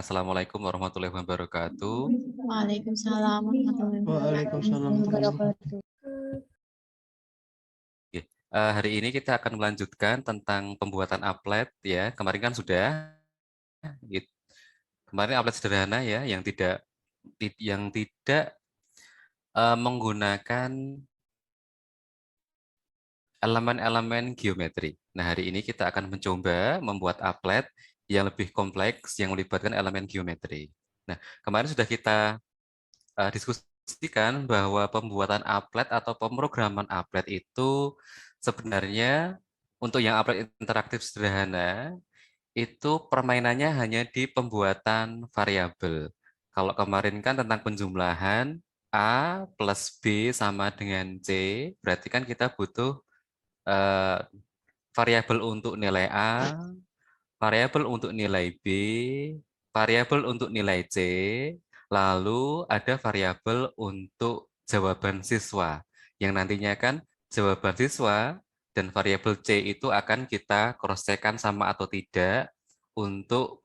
Assalamualaikum warahmatullahi wabarakatuh. Waalaikumsalam warahmatullahi wabarakatuh. Oke, hari ini kita akan melanjutkan tentang pembuatan applet ya. Kemarin kan sudah, gitu. Kemarin applet sederhana ya, yang tidak menggunakan elemen-elemen geometri. Nah, hari ini kita akan mencoba membuat applet yang lebih kompleks yang melibatkan elemen geometri. Nah, kemarin sudah kita diskusikan bahwa pembuatan applet atau pemrograman applet itu sebenarnya untuk yang applet interaktif sederhana itu permainannya hanya di pembuatan variabel. Kalau kemarin kan tentang penjumlahan A plus B sama dengan C, berarti kan kita butuh eh, variabel untuk nilai A, variabel untuk nilai B, variabel untuk nilai C, lalu ada variabel untuk jawaban siswa, yang nantinya kan jawaban siswa dan variabel C itu akan kita cross-check-kan sama atau tidak untuk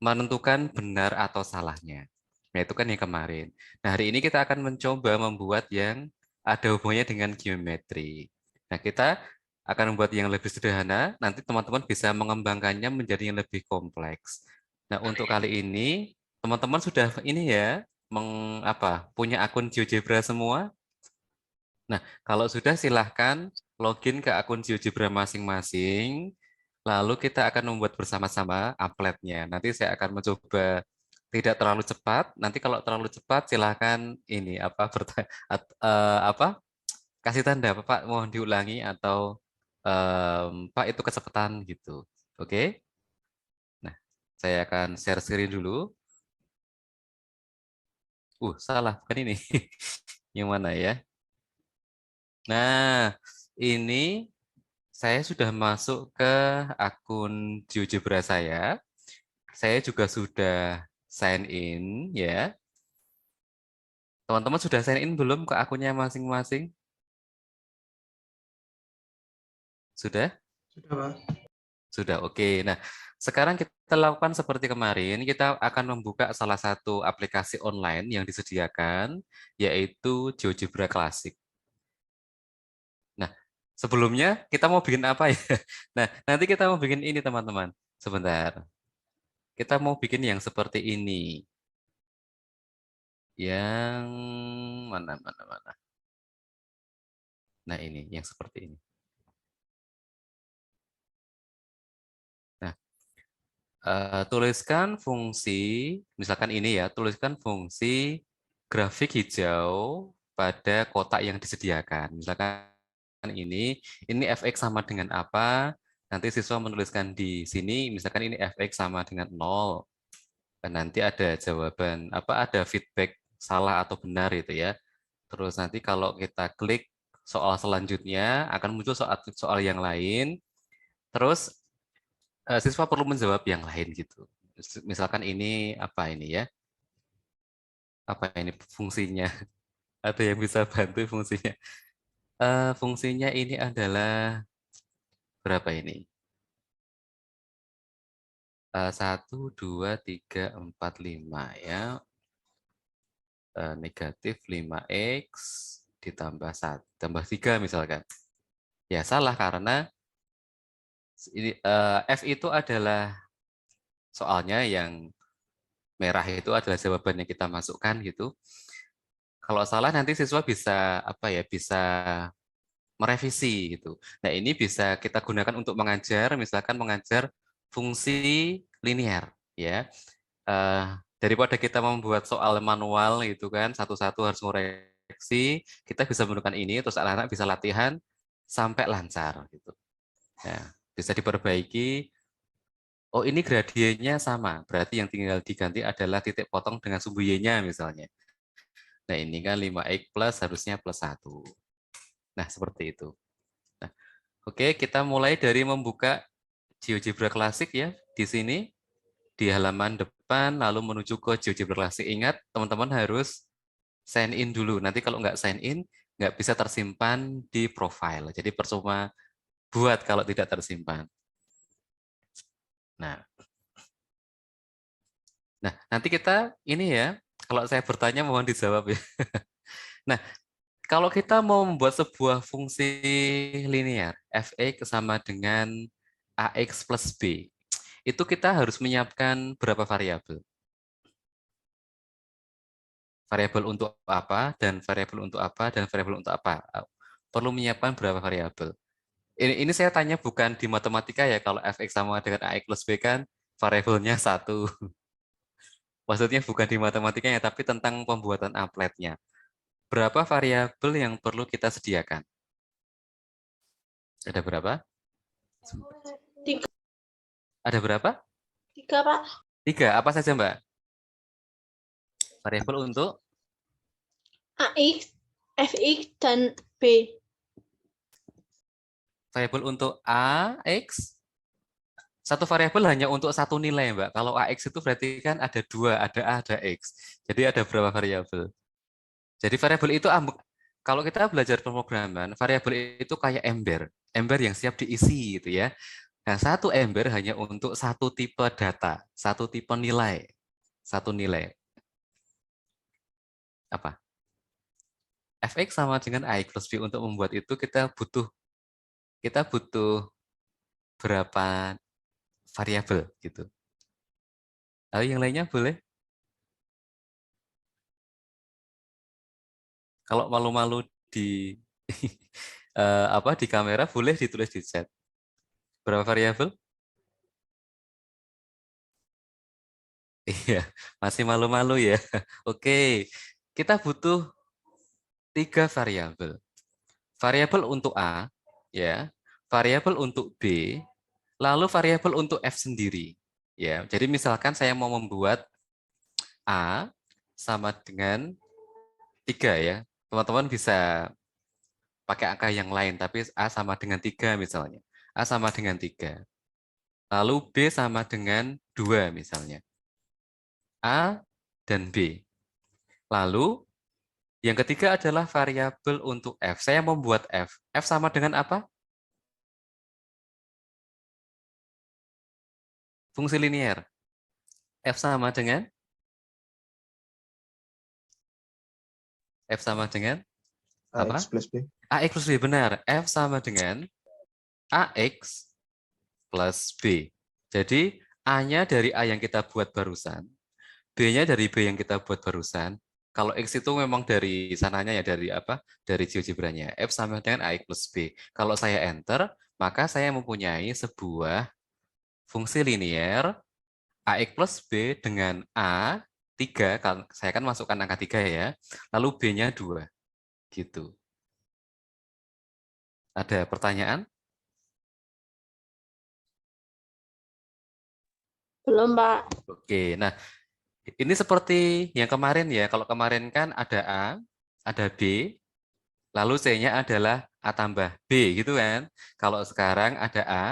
menentukan benar atau salahnya. Nah, itu kan yang kemarin. Nah, hari ini kita akan mencoba membuat yang ada hubungannya dengan geometri. Nah, kita akan membuat yang lebih sederhana, nanti teman-teman bisa mengembangkannya menjadi yang lebih kompleks. Nah, untuk kali ini, teman-teman sudah ini ya, punya akun GeoGebra semua? Nah, kalau sudah silahkan login ke akun GeoGebra masing-masing, lalu kita akan membuat bersama-sama appletnya. Nanti saya akan mencoba tidak terlalu cepat. Nanti kalau terlalu cepat silahkan ini kasih tanda Pak mohon diulangi atau Pak itu kecepatan gitu. Oke? Nah, saya akan share screen dulu. Salah, bukan ini. Yang mana ya? Nah, ini saya sudah masuk ke akun GeoGebra saya. Saya juga sudah sign in ya. Teman-teman sudah sign in belum ke akunnya masing-masing? Sudah? Sudah, Pak. Sudah, oke. Nah, sekarang kita lakukan seperti kemarin. Kita akan membuka salah satu aplikasi online yang disediakan, yaitu GeoGebra Classic. Nah, sebelumnya kita mau bikin apa ya? Nah, nanti kita mau bikin ini, teman-teman. Sebentar. Kita mau bikin yang seperti ini. Yang mana. Nah, ini yang seperti ini. Nah, tuliskan fungsi, misalkan ini ya, tuliskan fungsi grafik hijau pada kotak yang disediakan. Misalkan ini fx sama dengan apa? Nanti siswa menuliskan di sini, misalkan ini fx sama dengan 0. Dan nanti ada jawaban, ada feedback salah atau benar itu ya. Terus nanti kalau kita klik soal selanjutnya, akan muncul soal yang lain. Terus siswa perlu menjawab yang lain gitu. Misalkan ini apa ini ya? Apa ini fungsinya? Ada yang bisa bantu fungsinya? Fungsinya ini adalah berapa ini? 1, 2, 3, 4, 5 ya. Negatif 5x ditambah 1, tambah 3 misalkan. Ya salah karena ini, F itu adalah soalnya yang merah itu adalah jawaban yang kita masukkan gitu. Kalau salah nanti siswa bisa bisa merevisi gitu. Nah, ini bisa kita gunakan untuk mengajar, misalkan mengajar fungsi linear ya. Daripada kita membuat soal manual gitu kan, satu-satu harus ngoreksi, kita bisa menggunakan ini terus anak-anak bisa latihan sampai lancar gitu. Nah, bisa diperbaiki. Oh, ini gradiennya sama, berarti yang tinggal diganti adalah titik potong dengan sumbu y-nya misalnya. Nah, ini kan 5x plus harusnya plus 1. Nah, seperti itu. Nah, oke, kita mulai dari membuka GeoGebra Classic ya. Di sini, di halaman depan, lalu menuju ke GeoGebra Classic. Ingat, teman-teman harus sign in dulu. Nanti kalau nggak sign in, nggak bisa tersimpan di profile. Jadi percuma buat kalau tidak tersimpan. Nah, Nah, nanti kita ini ya, kalau saya bertanya mohon dijawab ya. Nah, kalau kita mau membuat sebuah fungsi linear, f(x) sama dengan ax plus b, itu kita harus menyiapkan berapa variabel? Variabel untuk apa, dan variabel untuk apa, dan variabel untuk apa? Perlu menyiapkan berapa variabel? Ini saya tanya bukan di matematika ya, kalau f(x) sama dengan ax plus b kan variabelnya satu. Maksudnya bukan di matematikanya, tapi tentang pembuatan appletnya. Berapa variabel yang perlu kita sediakan? Ada berapa? Tiga, Ada berapa? tiga Pak. 3. Apa saja, Mbak? Variabel untuk AX, FX, dan B. variabel untuk A, X. Satu variabel hanya untuk satu nilai, Mbak. Kalau AX itu berarti kan ada 2, ada A, ada X. Jadi ada berapa variabel? Jadi variabel itu, kalau kita belajar pemrograman, variabel itu kayak ember. Ember yang siap diisi gitu ya. Nah, satu ember hanya untuk satu tipe data, satu tipe nilai. Satu nilai. Apa? Fx sama dengan ax plus b. Untuk membuat itu kita butuh berapa variabel gitu. Lalu yang lainnya boleh? Kalau malu-malu di di kamera boleh ditulis di chat. Berapa variabel? Iya, masih malu-malu ya. Oke, kita butuh 3 variabel. Variabel untuk A, ya, variabel untuk B, lalu variabel untuk F sendiri. Ya, jadi misalkan saya mau membuat A sama dengan 3 ya. Teman-teman bisa pakai angka yang lain, tapi A sama dengan 3 misalnya. A sama dengan 3. Lalu B sama dengan 2 misalnya. A dan B. Lalu yang ketiga adalah variabel untuk F. Saya membuat F. F sama dengan apa? Fungsi linear. F sama dengan? F sama dengan AX apa? plus B. AX plus B, benar. F sama dengan AX plus B. Jadi A-nya dari A yang kita buat barusan, B-nya dari B yang kita buat barusan. Kalau X itu memang dari sananya ya, dari apa? Dari GeoGebra-nya. F sama dengan AX plus B. Kalau saya enter, maka saya mempunyai sebuah fungsi linear AX plus B dengan A 3, saya kan masukkan angka 3 ya, lalu B-nya 2. Gitu. Ada pertanyaan? Belum, Pak. Oke, nah ini seperti yang kemarin ya. Kalau kemarin kan ada A, ada B, lalu C-nya adalah A tambah B gitu kan. Kalau sekarang ada A,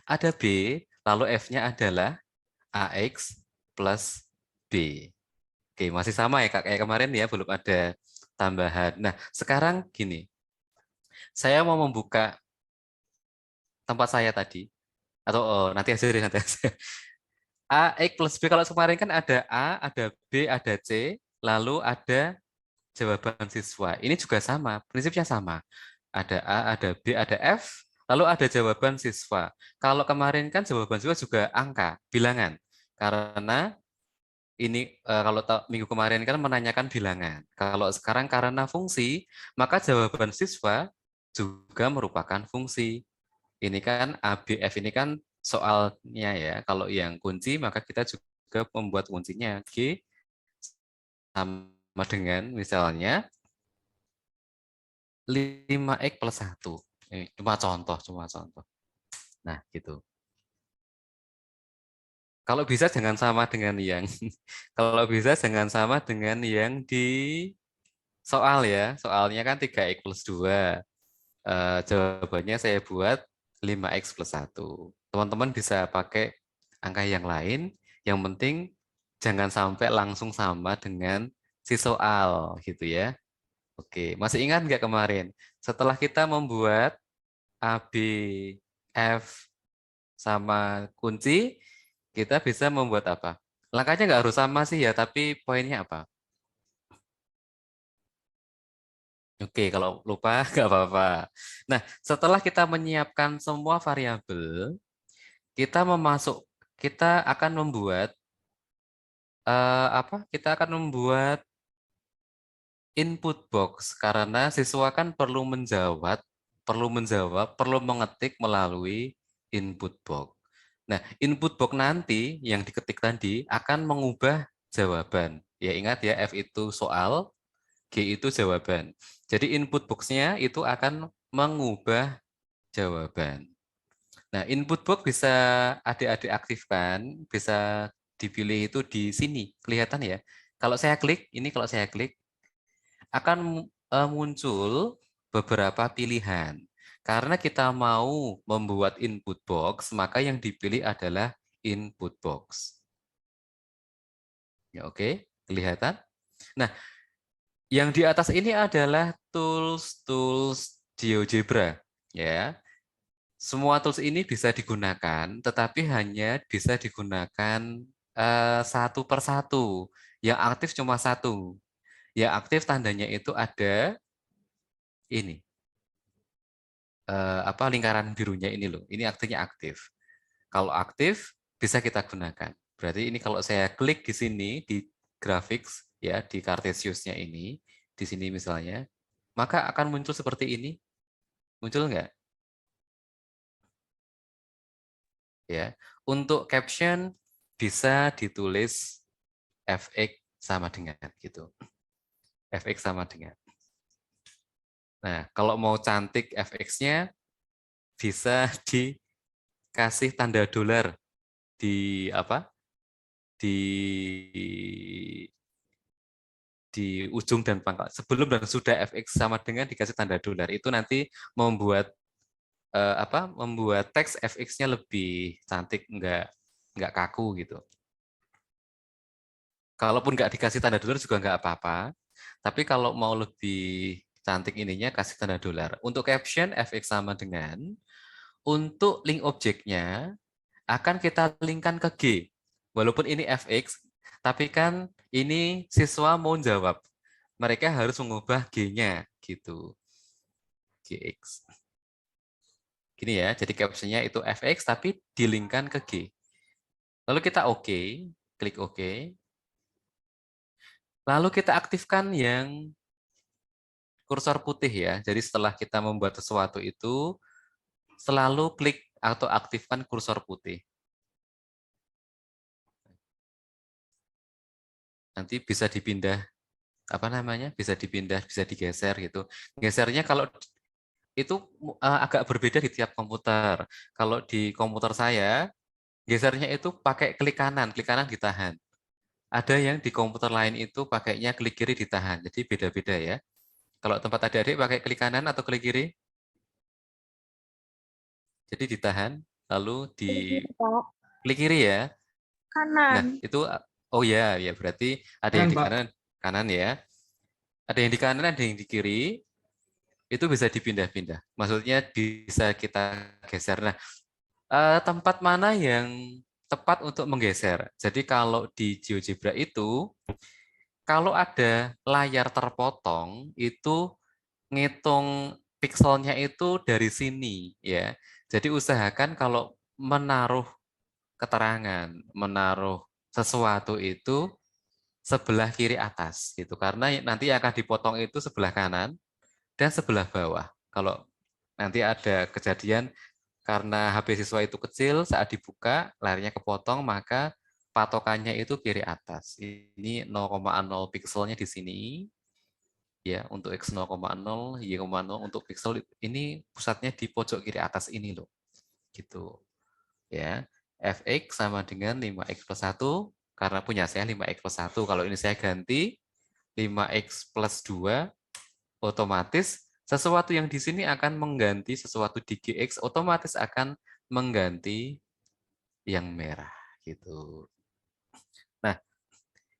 ada B, lalu F-nya adalah AX plus B. Oke, masih sama ya Kak, kayak kemarin ya, belum ada tambahan. Nah, sekarang gini, saya mau membuka tempat saya tadi, atau nanti aja deh, nanti aja. A, X plus B, kalau kemarin kan ada A, ada B, ada C, lalu ada jawaban siswa. Ini juga sama, prinsipnya sama. Ada A, ada B, ada F, lalu ada jawaban siswa. Kalau kemarin kan jawaban siswa juga angka, bilangan. Karena ini kalau minggu kemarin kan menanyakan bilangan. Kalau sekarang karena fungsi, maka jawaban siswa juga merupakan fungsi. Ini kan ABF ini kan soalnya ya. Kalau yang kunci maka kita juga membuat kuncinya G sama dengan misalnya 5X plus 1. Ini cuma contoh. Nah, gitu. Kalau bisa jangan sama dengan yang kalau bisa jangan sama dengan yang di soal ya. Soalnya kan 3X plus 2. Jawabannya saya buat 5X plus 1. Teman-teman bisa pakai angka yang lain, yang penting jangan sampai langsung sama dengan si soal gitu ya. Oke, masih ingat nggak kemarin? Setelah kita membuat A, B, F sama kunci, kita bisa membuat apa? Langkahnya nggak harus sama sih ya, tapi poinnya apa? Oke, kalau lupa nggak apa-apa. Nah, setelah kita menyiapkan semua variabel, kita akan membuat apa? Kita akan membuat input box karena siswa kan perlu mengetik melalui input box. Nah, input box nanti yang diketik tadi akan mengubah jawaban. Ya, ingat ya, F itu soal, G itu jawaban. Jadi input box-nya itu akan mengubah jawaban. Nah, input box bisa adik-adik aktifkan, bisa dipilih itu di sini. Kelihatan ya? Kalau saya klik, kalau saya klik, akan muncul beberapa pilihan. Karena kita mau membuat input box, maka yang dipilih adalah input box. Ya, oke, kelihatan? Nah, yang di atas ini adalah tools GeoGebra, ya. Semua tools ini bisa digunakan, tetapi hanya bisa digunakan satu per satu. Yang aktif cuma satu. Yang aktif tandanya itu ada ini, apa lingkaran birunya ini loh. Ini artinya aktif. Kalau aktif bisa kita gunakan. Berarti ini kalau saya klik di sini di graphics ya di Cartesiusnya ini, di sini misalnya, maka akan muncul seperti ini. Muncul nggak? Ya. Untuk caption bisa ditulis fx sama dengan gitu. Fx sama dengan. Nah, kalau mau cantik fx-nya bisa dikasih tanda dolar di apa? Di ujung dan pangkal. Sebelum dan sudah fx sama dengan dikasih tanda dolar. Itu nanti membuat apa? Membuat teks fx-nya lebih cantik, nggak kaku gitu. Kalaupun nggak dikasih tanda dolar juga nggak apa-apa. Tapi kalau mau lebih cantik ininya kasih tanda dolar. Untuk caption fx sama dengan, untuk link objeknya akan kita linkkan ke G. Walaupun ini fx, tapi kan ini siswa mau jawab. Mereka harus mengubah G-nya gitu. Gx. Gini ya, jadi captionnya itu fx tapi dilingkan ke G. Lalu kita oke, klik oke. Lalu kita aktifkan yang kursor putih ya. Jadi setelah kita membuat sesuatu itu, selalu klik atau aktifkan kursor putih. Nanti bisa dipindah, apa namanya, bisa dipindah, bisa digeser gitu. Gesernya kalau itu agak berbeda di tiap komputer. Kalau di komputer saya, gesernya itu pakai klik kanan ditahan. Ada yang di komputer lain itu pakainya klik kiri ditahan. Jadi beda-beda ya. Kalau tempat adik-adik pakai klik kanan atau klik kiri? Jadi ditahan, lalu di Pak. klik kiri ya. Nah, Kanan. itu oh ya, ya berarti ada yang Kanan, di Pak. kanan, kanan ya. Ada yang di kanan, ada yang di kiri. Itu bisa dipindah-pindah. Maksudnya bisa kita geser. Nah, tempat mana yang tepat untuk menggeser? Jadi kalau di GeoGebra itu, kalau ada layar terpotong, itu ngitung pikselnya itu dari sini ya. Jadi usahakan kalau menaruh keterangan, menaruh sesuatu itu sebelah kiri atas gitu. Karena nanti yang akan dipotong itu sebelah kanan dan sebelah bawah. Kalau nanti ada kejadian karena HP siswa itu kecil, saat dibuka layarnya kepotong, maka patokannya itu kiri atas. Ini 0,0 pikselnya di sini. Ya, untuk X 0,0, Y 0 untuk pixel ini pusatnya di pojok kiri atas ini loh. Gitu. Ya. Fx sama dengan 5x plus 1 karena punya saya 5x plus 1. Kalau ini saya ganti 5x plus 2, otomatis sesuatu yang di sini akan mengganti sesuatu di Gx, otomatis akan mengganti yang merah gitu. Nah,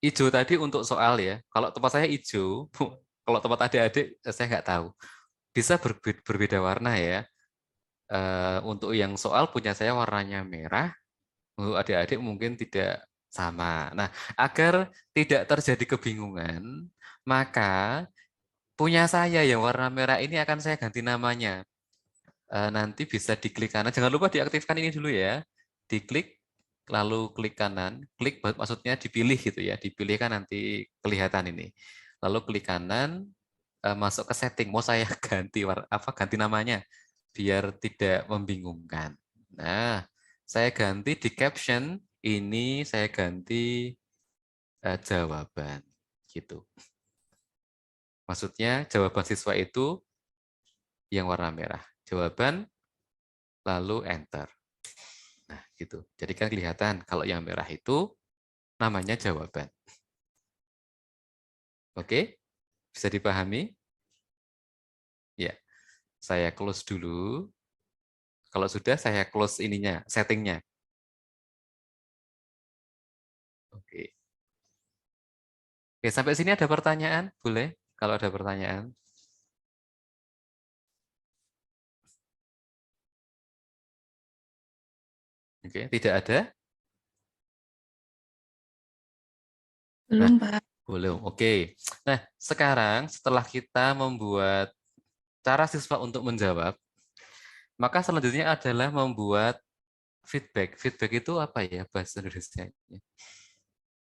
hijau tadi untuk soal ya. Kalau tempat saya hijau, kalau tempat adik-adik saya nggak tahu. Bisa berbeda warna ya. Untuk yang soal punya saya warnanya merah, untuk adik-adik mungkin tidak Sama. Nah, agar tidak terjadi kebingungan, maka punya saya yang warna merah ini akan saya ganti namanya. Nanti bisa diklik kanan. Jangan lupa diaktifkan ini dulu ya. Diklik, lalu klik kanan. Klik maksudnya dipilih gitu ya. Dipilih kan nanti kelihatan ini. Lalu klik kanan, masuk ke setting. Mau saya ganti ganti namanya biar tidak membingungkan. Nah, saya ganti di caption ini saya ganti jawaban gitu. Maksudnya jawaban siswa itu yang warna merah. Jawaban lalu enter. Nah, gitu. Jadi kan kelihatan kalau yang merah itu namanya jawaban. Oke? Bisa dipahami? Ya. Saya close dulu. Kalau sudah saya close ininya, settingnya. Oke. Oke, sampai sini ada pertanyaan? Boleh? Kalau ada pertanyaan. Oke, tidak ada? Belum, Pak. Belum. Oke. Nah, sekarang setelah kita membuat cara siswa untuk menjawab, maka selanjutnya adalah membuat feedback. Feedback itu apa ya bahasa Indonesia?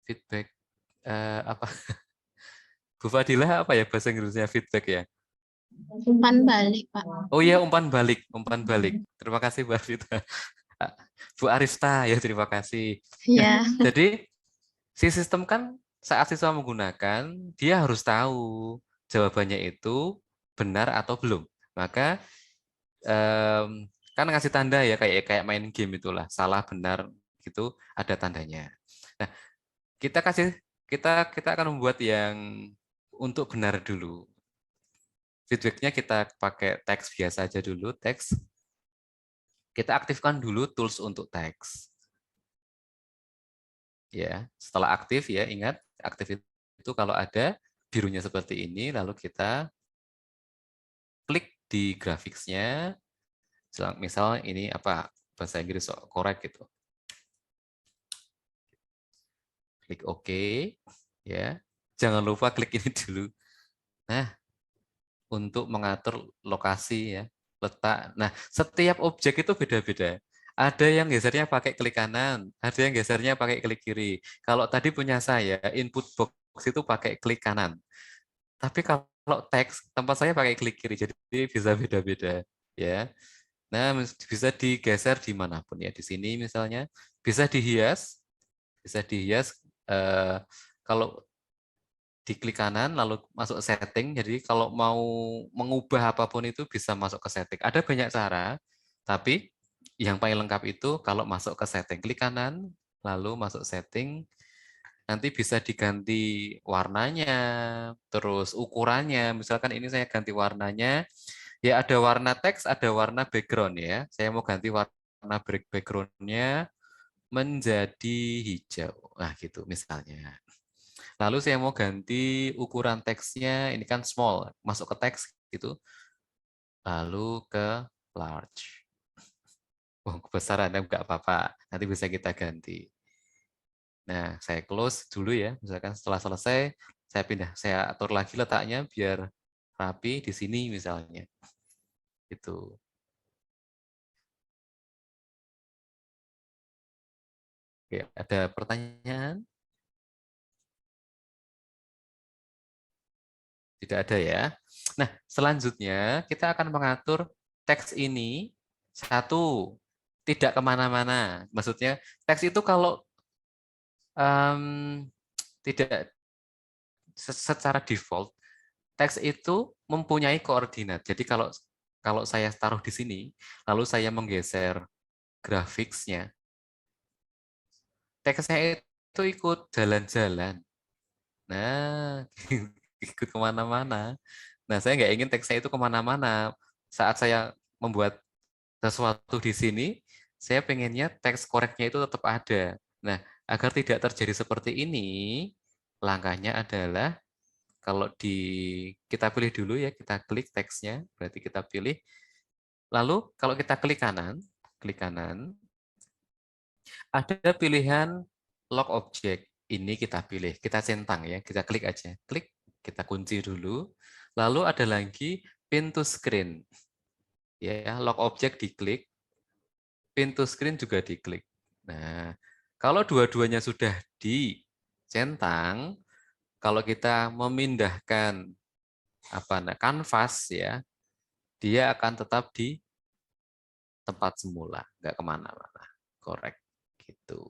Feedback apa? Bu Fadilah apa ya bahasa Inggrisnya feedback ya? Umpan balik, Pak. Oh iya, umpan balik, umpan balik. Terima kasih Bu Arifta. Bu Arifta ya, terima kasih. Iya. Jadi si sistem kan saat siswa menggunakan, dia harus tahu jawabannya itu benar atau belum. Maka kan ngasih tanda ya kayak kayak main game itulah, salah benar gitu ada tandanya. Nah, kita akan membuat yang untuk benar dulu. Feedbacknya kita pakai teks biasa aja dulu, teks. Kita aktifkan dulu tools untuk teks. Ya, setelah aktif ya, ingat aktif itu kalau ada birunya seperti ini, lalu kita klik di grafiksnya, misal ini apa bahasa Inggris correct gitu. Klik OK, ya. Jangan lupa klik ini dulu. Nah, untuk mengatur lokasi ya, letak. Nah, setiap objek itu beda-beda. Ada yang gesernya pakai klik kanan, ada yang gesernya pakai klik kiri. Kalau tadi punya saya, input box itu pakai klik kanan. Tapi kalau teks, tempat saya pakai klik kiri, jadi bisa beda-beda. Ya. Nah, bisa digeser dimanapun ya. Di sini misalnya, bisa dihias. Kalau diklik kanan lalu masuk setting. Jadi kalau mau mengubah apapun itu bisa masuk ke setting. Ada banyak cara, tapi yang paling lengkap itu kalau masuk ke setting, klik kanan lalu masuk setting, nanti bisa diganti warnanya, terus ukurannya. Misalkan ini saya ganti warnanya, ya ada warna teks, ada warna background ya. Saya mau ganti warna backgroundnya menjadi hijau. Nah gitu misalnya. Lalu saya mau ganti ukuran teksnya, ini kan small, masuk ke teks gitu, lalu ke large. Oh, kebesaran enggak apa-apa, nanti bisa kita ganti. Nah, saya close dulu ya, misalkan setelah selesai, saya pindah, saya atur lagi letaknya biar rapi di sini misalnya. Itu. Oke, ada pertanyaan? Tidak ada ya. Nah, selanjutnya kita akan mengatur teks ini satu, tidak kemana-mana. Maksudnya teks itu kalau tidak secara default, teks itu mempunyai koordinat. Jadi kalau kalau saya taruh di sini, lalu saya menggeser grafiksnya, teksnya itu ikut jalan-jalan. Nah, ikut kemana-mana. Nah, saya nggak ingin teksnya itu kemana-mana. Saat saya membuat sesuatu di sini, saya pengennya teks koreknya itu tetap ada. Nah, agar tidak terjadi seperti ini, langkahnya adalah kalau kita pilih dulu ya, kita klik teksnya, berarti kita pilih. Lalu kalau kita klik kanan, ada pilihan lock object ini kita pilih, kita centang ya, kita klik aja, klik, kita kunci dulu. Lalu ada lagi pin to screen. Ya, lock object diklik, pin to screen juga diklik. Nah, kalau dua-duanya sudah dicentang, kalau kita memindahkan kanvas ya, dia akan tetap di tempat semula, nggak kemana-mana. Correct. Gitu.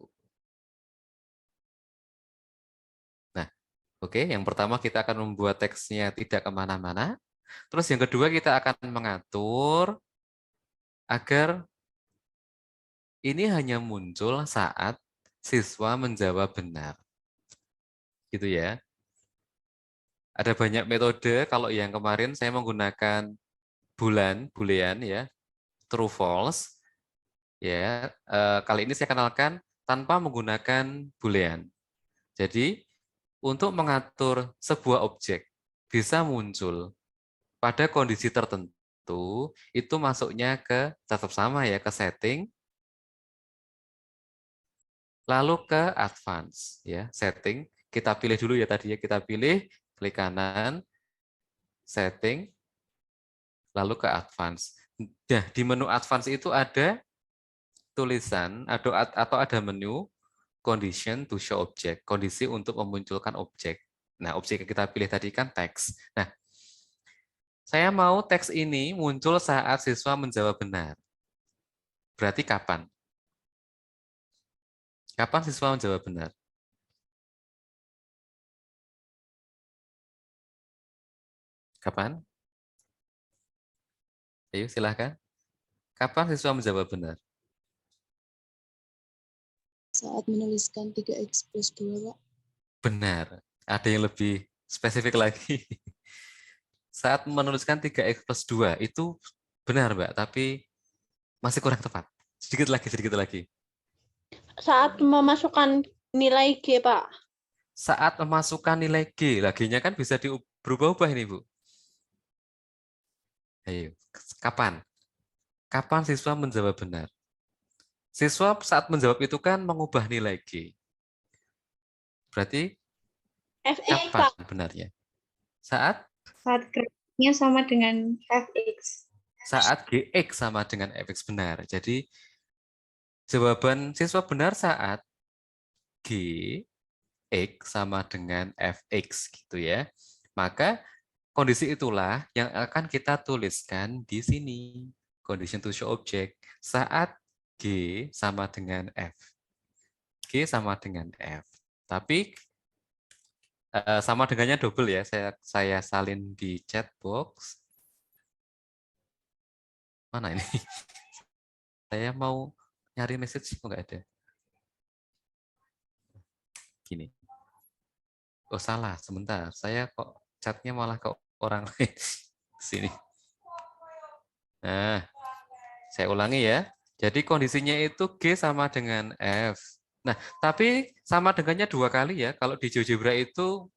Nah, oke. Yang pertama kita akan membuat teksnya tidak kemana-mana. Terus yang kedua kita akan mengatur agar ini hanya muncul saat siswa menjawab benar. Gitu ya. Ada banyak metode. Kalau yang kemarin saya menggunakan boolean ya, true false. Ya, kali ini saya kenalkan tanpa menggunakan boolean. Jadi untuk mengatur sebuah objek bisa muncul pada kondisi tertentu, itu masuknya ke tetap sama ya, ke setting, lalu ke advance ya, setting. Kita pilih dulu ya tadi ya, kita pilih, klik kanan, setting, lalu ke advance. Nah, di menu advance itu ada tulisan atau ada menu condition to show object, kondisi untuk memunculkan objek. Nah, objek yang kita pilih tadi kan teks. Nah, saya mau teks ini muncul saat siswa menjawab benar. Berarti kapan? Kapan siswa menjawab benar? Kapan? Ayo, silahkan. Kapan siswa menjawab benar? Saat menuliskan 3x plus 2, Pak. Benar. Ada yang lebih spesifik lagi. Saat menuliskan 3x plus 2, itu benar, Mbak. Tapi masih kurang tepat. Sedikit lagi, sedikit lagi. Saat memasukkan nilai G, Pak. Saat memasukkan nilai G, G-nya kan bisa berubah-ubah ini, Bu. Ayo, kapan? Kapan siswa menjawab benar? Siswa saat menjawab itu kan mengubah nilai G. Berarti FX, kapan Pak. benarnya? Saat grafiknya sama dengan fx. saat Gx sama dengan Fx benar. Jadi jawaban siswa benar saat Gx sama dengan Fx gitu ya. Maka kondisi itulah yang akan kita tuliskan di sini. Condition to show object saat G sama dengan F. G sama dengan F. Tapi sama dengannya double ya. Saya salin di chat box. Mana ini? Saya mau nyari message kok nggak ada. Gini. Oh salah, sebentar. Saya kok chatnya malah ke orang lain. Sini. Nah, saya ulangi ya. Jadi kondisinya itu G sama dengan F. Nah, tapi sama dengannya dua kali ya. Kalau di GeoGebra itu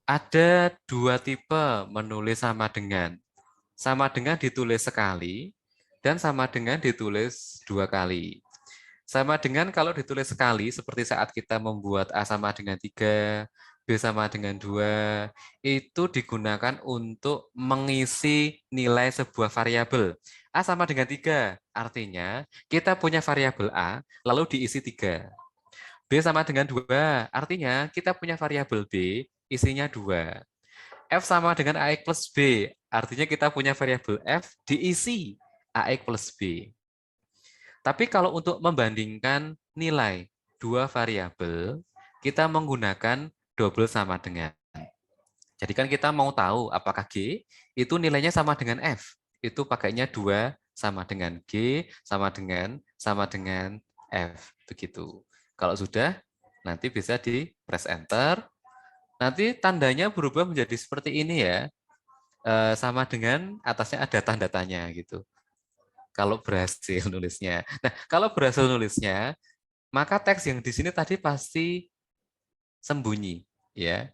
ada dua tipe menulis sama dengan. Sama dengan ditulis sekali dan sama dengan ditulis dua kali. Sama dengan kalau ditulis sekali, seperti saat kita membuat A sama dengan 3, B sama dengan 2, itu digunakan untuk mengisi nilai sebuah variabel. A sama dengan 3, artinya kita punya variabel A, lalu diisi 3. B sama dengan 2, artinya kita punya variabel B, isinya 2. F sama dengan AX plus B, artinya kita punya variabel F diisi AX plus B. Tapi kalau untuk membandingkan nilai dua variabel, kita menggunakan double sama dengan. Jadi kan kita mau tahu apakah G itu nilainya sama dengan F. Itu pakainya 2 sama dengan G sama dengan F. Begitu. Kalau sudah, nanti bisa di press enter. Nanti tandanya berubah menjadi seperti ini ya. Sama dengan atasnya ada tanda tanya gitu. Kalau berhasil nulisnya. Nah, kalau berhasil nulisnya, maka teks yang di sini tadi pasti sembunyi, ya.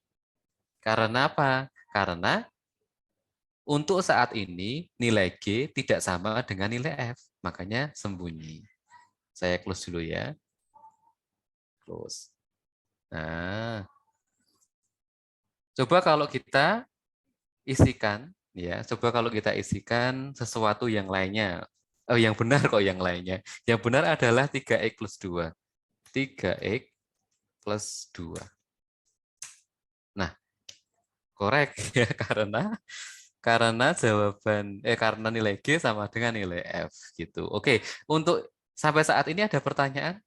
Karena apa? Karena untuk saat ini nilai G tidak sama dengan nilai F, makanya sembunyi. Saya close dulu ya. Close. Nah, coba kalau kita isikan, ya, coba kalau kita isikan sesuatu yang lainnya. Oh, yang benar kok yang lainnya. Yang benar adalah 3x plus 2. 3x plus 2. Nah, korek ya, karena nilai G sama dengan nilai F gitu. Oke, untuk sampai saat ini ada pertanyaan?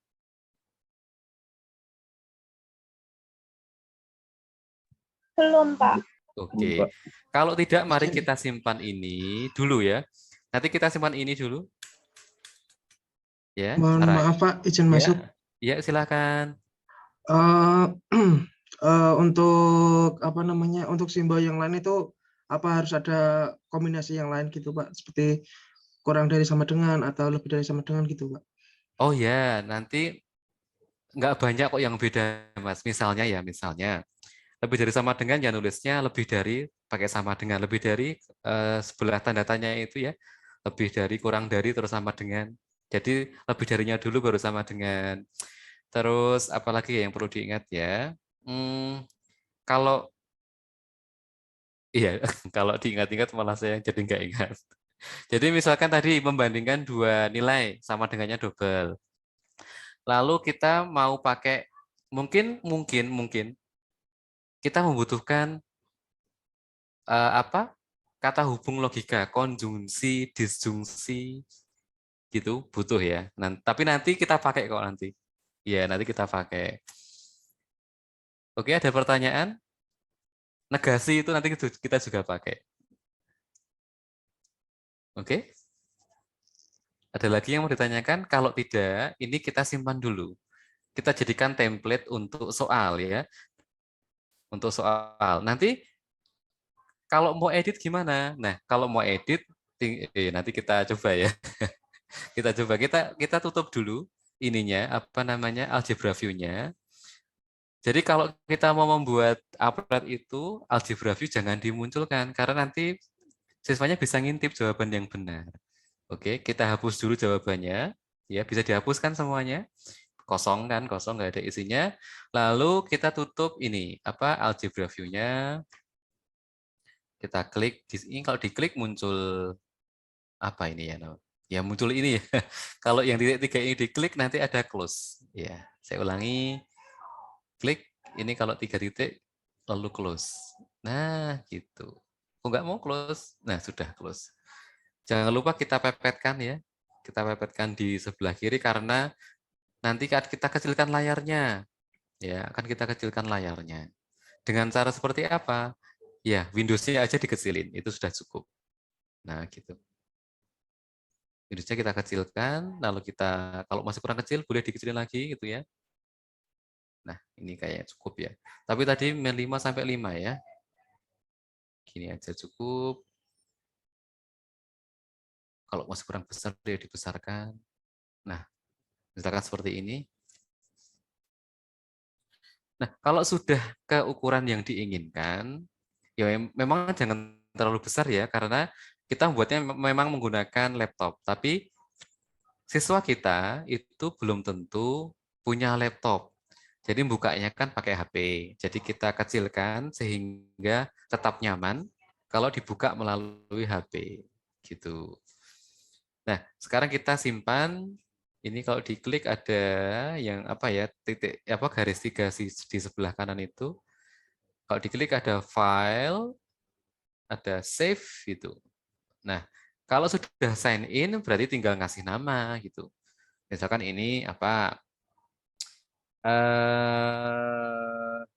Belum, Pak. Oke. Kalau tidak, mari kita simpan ini dulu ya. Nanti kita simpan ini dulu. Ya, Mohon cara maaf Pak, izin masuk. ya silakan. Eh, untuk apa namanya? Untuk simbol yang lain itu apa harus ada kombinasi yang lain gitu Pak? Seperti kurang dari sama dengan atau lebih dari sama dengan gitu Pak? Oh ya, nanti nggak banyak kok yang beda, Mas. Misalnya lebih dari sama dengan ya nulisnya lebih dari pakai sama dengan, lebih dari sebelah tanda tanya itu ya, lebih dari, kurang dari, terus sama dengan. Jadi lebih darinya dulu baru sama dengan. Terus apalagi yang perlu diingat ya? Kalau iya, kalau diingat-ingat malah saya jadi nggak ingat. Jadi misalkan tadi membandingkan dua nilai sama dengannya double. Lalu kita mau pakai mungkin kita membutuhkan apa? Kata hubung logika, konjungsi, disjungsi gitu butuh ya. Tapi nanti kita pakai kok nanti. Ya, nanti kita pakai. Oke, ada pertanyaan? Negasi itu nanti kita juga pakai. Oke? Ada lagi yang mau ditanyakan? Kalau tidak, ini kita simpan dulu. Kita jadikan template untuk soal ya. Untuk soal. Nanti kalau mau edit gimana? Nah, kalau mau edit nanti kita coba ya. Kita tutup dulu ininya, apa namanya, algebra view-nya. Jadi kalau kita mau membuat applet itu, algebra view jangan dimunculkan karena nanti siswanya bisa ngintip jawaban yang benar. Oke, kita hapus dulu jawabannya. Ya, bisa dihapuskan semuanya. Kosong kan, kosong nggak ada isinya. Lalu kita tutup ini, apa, algebra view-nya. Kita klik di sini, kalau diklik muncul apa ini ya, ya muncul ini ya. Kalau yang titik 3 ini diklik nanti ada close. Ya, saya ulangi. Klik ini kalau 3 titik lalu close. Nah, gitu. Kok nggak mau close? Nah, sudah close. Jangan lupa kita pepetkan ya. Kita pepetkan di sebelah kiri karena nanti kita kecilkan layarnya. Ya, akan kita kecilkan layarnya. Dengan cara seperti apa? Ya, Windows-nya aja dikecilin, itu sudah cukup. Nah, gitu. Windows-nya kita kecilkan, lalu kita kalau masih kurang kecil boleh dikecilin lagi gitu ya. Nah, ini kayaknya cukup ya. Tapi tadi 5 sampai 5 ya. Gini aja cukup. Kalau masih kurang besar dia dibesarkan. Nah, misalkan seperti ini. Nah, kalau sudah ke ukuran yang diinginkan, ya memang jangan terlalu besar ya, karena kita membuatnya memang menggunakan laptop. Tapi siswa kita itu belum tentu punya laptop. Jadi bukanya kan pakai HP. Jadi kita kecilkan sehingga tetap nyaman kalau dibuka melalui HP. Gitu. Nah, sekarang kita simpan. Ini kalau diklik ada yang apa ya, titik apa, garis 3 di sebelah kanan itu. Kalau diklik ada file, ada save gitu. Nah, kalau sudah sign in berarti tinggal ngasih nama gitu. Misalkan ini apa?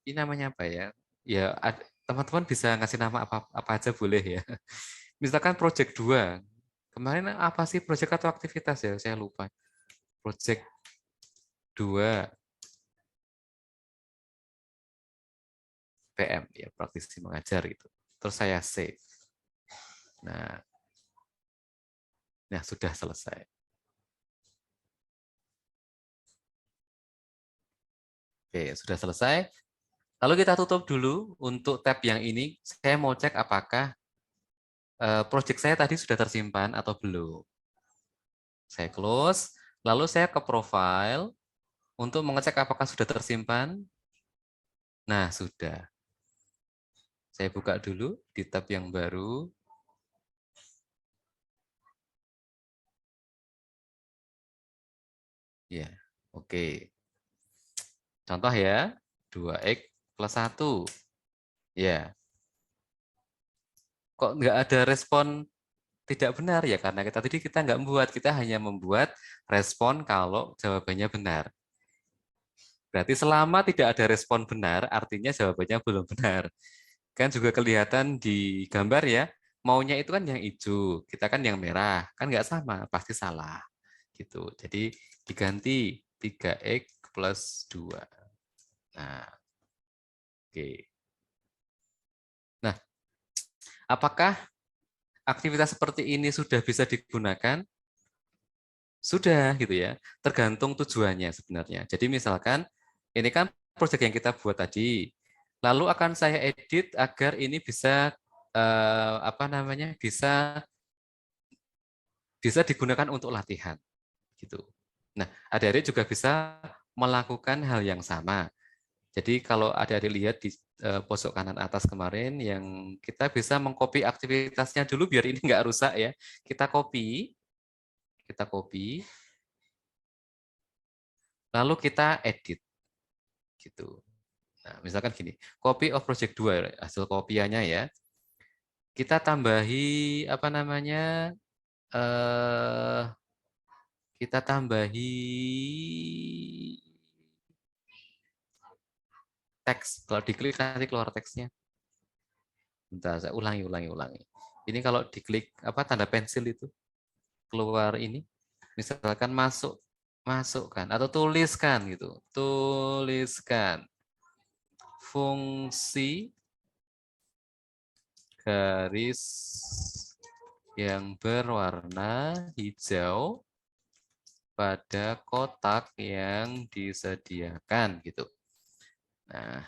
Ini namanya apa ya? Ya, teman-teman bisa ngasih nama apa aja boleh ya. Misalkan project 2. Kemarin apa sih project atau aktivitas ya? Saya lupa. Project 2 PM ya, praktisi mengajar gitu. Terus saya save. Nah, sudah selesai. Oke, sudah selesai. Lalu kita tutup dulu untuk tab yang ini. Saya mau cek apakah project saya tadi sudah tersimpan atau belum. Saya close, lalu saya ke profile untuk mengecek apakah sudah tersimpan. Nah, sudah. Saya buka dulu di tab yang baru. Ya, oke. Contoh ya, 2X plus 1. Ya. Kok nggak ada respon tidak benar ya? Karena kita nggak membuat, kita hanya membuat respon kalau jawabannya benar. Berarti selama tidak ada respon benar, artinya jawabannya belum benar. Kan juga kelihatan di gambar ya, maunya itu kan yang hijau, kita kan yang merah, kan nggak sama, pasti salah. Gitu. Jadi diganti 3X plus 2. Nah, oke. Nah, apakah aktivitas seperti ini sudah bisa digunakan? Sudah, gitu ya. Tergantung tujuannya sebenarnya. Jadi misalkan, ini kan proyek yang kita buat tadi. Lalu akan saya edit agar ini bisa bisa digunakan untuk latihan gitu. Nah, adik-adik juga bisa melakukan hal yang sama. Jadi kalau adik-adik lihat di pojok kanan atas kemarin yang kita bisa mengcopy aktivitasnya dulu biar ini nggak rusak ya. Kita copy, lalu kita edit gitu. Nah, misalkan gini, copy of project 2 hasil kopiannya ya. Kita tambahi apa namanya? Kita tambahi teks. Kalau diklik nanti keluar teksnya. Bentar, saya ulangi. Ini kalau diklik apa tanda pensil itu keluar ini, misalkan masukkan atau tuliskan gitu. Tuliskan fungsi garis yang berwarna hijau pada kotak yang disediakan gitu. Nah,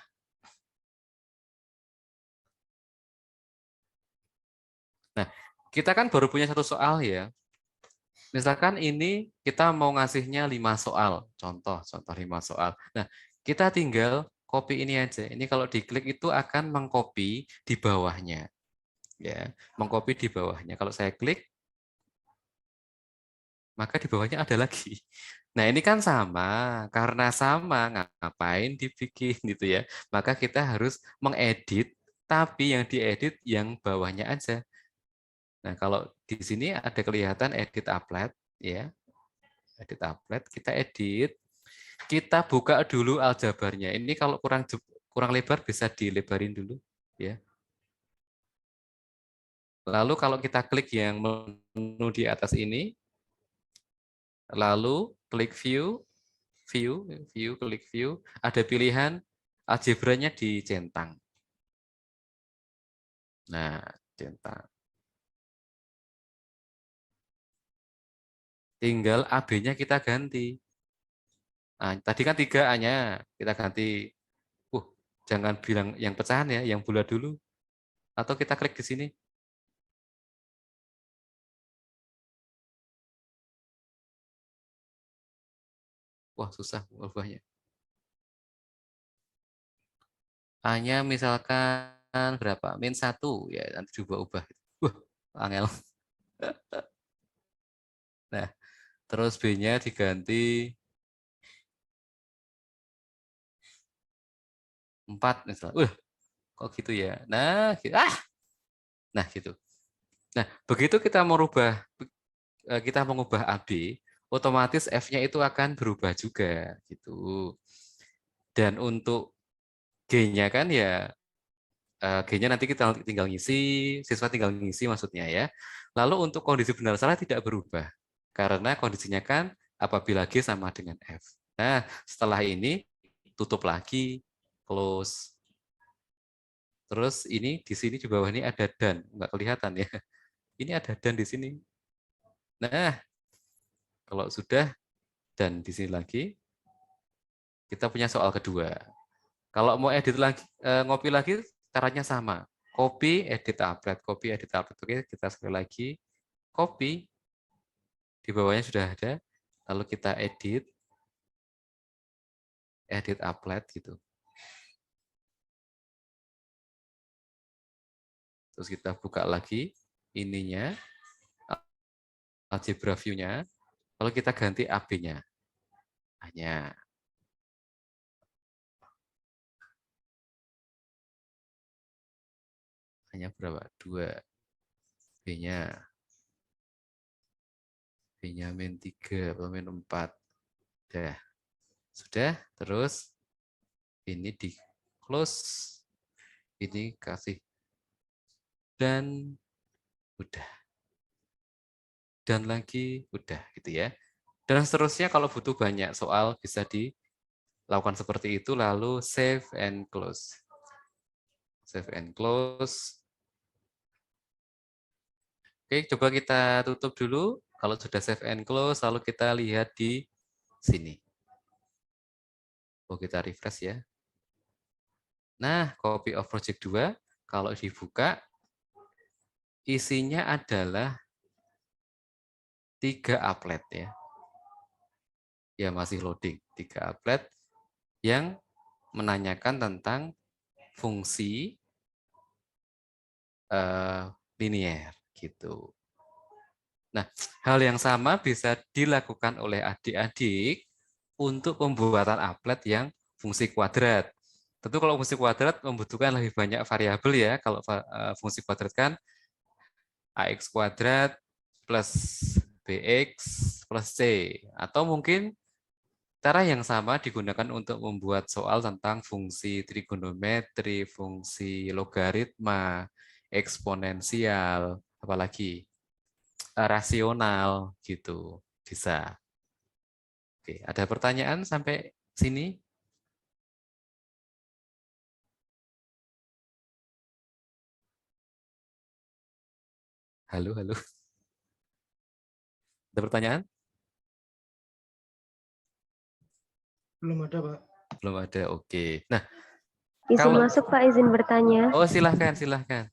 kita kan baru punya satu soal ya. Misalkan ini kita mau ngasihnya 5 soal, contoh 5 soal. Nah, kita tinggal copy ini aja. Ini kalau diklik itu akan mengcopy di bawahnya. Ya, mengcopy di bawahnya. Kalau saya klik, maka di bawahnya ada lagi. Nah, ini kan sama. Karena sama, ngapain dibikin gitu ya. Maka kita harus mengedit, tapi yang diedit yang bawahnya aja. Nah, kalau di sini ada kelihatan edit applet, ya. Edit applet, kita edit. Kita buka dulu aljabarnya. Ini kalau kurang lebar bisa dilebarin dulu, ya. Lalu kalau kita klik yang menu di atas ini, lalu klik klik view, ada pilihan aljabranya dicentang. Nah, centang. Tinggal AB-nya kita ganti. Nah, tadi kan 3 A-nya, kita ganti. Jangan bilang yang pecahan ya, yang bulat dulu. Atau kita klik di sini. Wah, susah ubahnya. A-nya misalkan berapa? -1 ya, nanti coba ubah. Angel. Nah, terus B-nya diganti 4 misalnya. Kok gitu ya? Nah, gitu. Nah, begitu kita mengubah AB, otomatis F-nya itu akan berubah juga gitu. Dan untuk G-nya kan ya G-nya nanti kita tinggal ngisi, siswa tinggal ngisi maksudnya ya. Lalu untuk kondisi benar salah tidak berubah. Karena kondisinya kan apabila G sama dengan F. Nah, setelah ini tutup lagi, close. Terus ini di sini di bawah ini ada dan, nggak kelihatan ya. Ini ada dan di sini. Nah, kalau sudah dan di sini lagi, kita punya soal kedua. Kalau mau edit lagi, ngopi lagi, caranya sama. Copy, edit applet, copy, edit applet. Oke, kita sekali lagi. Copy, di bawahnya sudah ada. Lalu kita edit applet gitu. Terus kita buka lagi ininya, algebra view-nya. Lalu kita ganti AB-nya. Hanya berapa? 2. B-nya. B-nya min 3 atau min 4. Sudah. Terus ini di close. Ini kasih. Dan udah. Dan lagi udah gitu ya. Dan seterusnya kalau butuh banyak soal bisa dilakukan seperti itu, lalu save and close. Save and close. Oke, coba kita tutup dulu. Kalau sudah save and close, lalu kita lihat di sini. Oh, kita refresh ya. Nah, copy of project 2, kalau dibuka, isinya adalah 3 applet ya. Ya, masih loading. 3 applet yang menanyakan tentang fungsi linier gitu. Nah, hal yang sama bisa dilakukan oleh adik-adik untuk pembuatan applet yang fungsi kuadrat. Tentu kalau fungsi kuadrat membutuhkan lebih banyak variabel ya. Kalau fungsi kuadrat kan ax kuadrat plus bx plus c. Atau mungkin cara yang sama digunakan untuk membuat soal tentang fungsi trigonometri, fungsi logaritma, eksponensial, apalagi rasional gitu. Bisa. Oke, ada pertanyaan sampai sini? Halo, halo. Ada pertanyaan? Belum ada, Pak. Belum ada. Oke. Nah, Izin masuk, Pak, izin bertanya. Oh, silahkan, silahkan.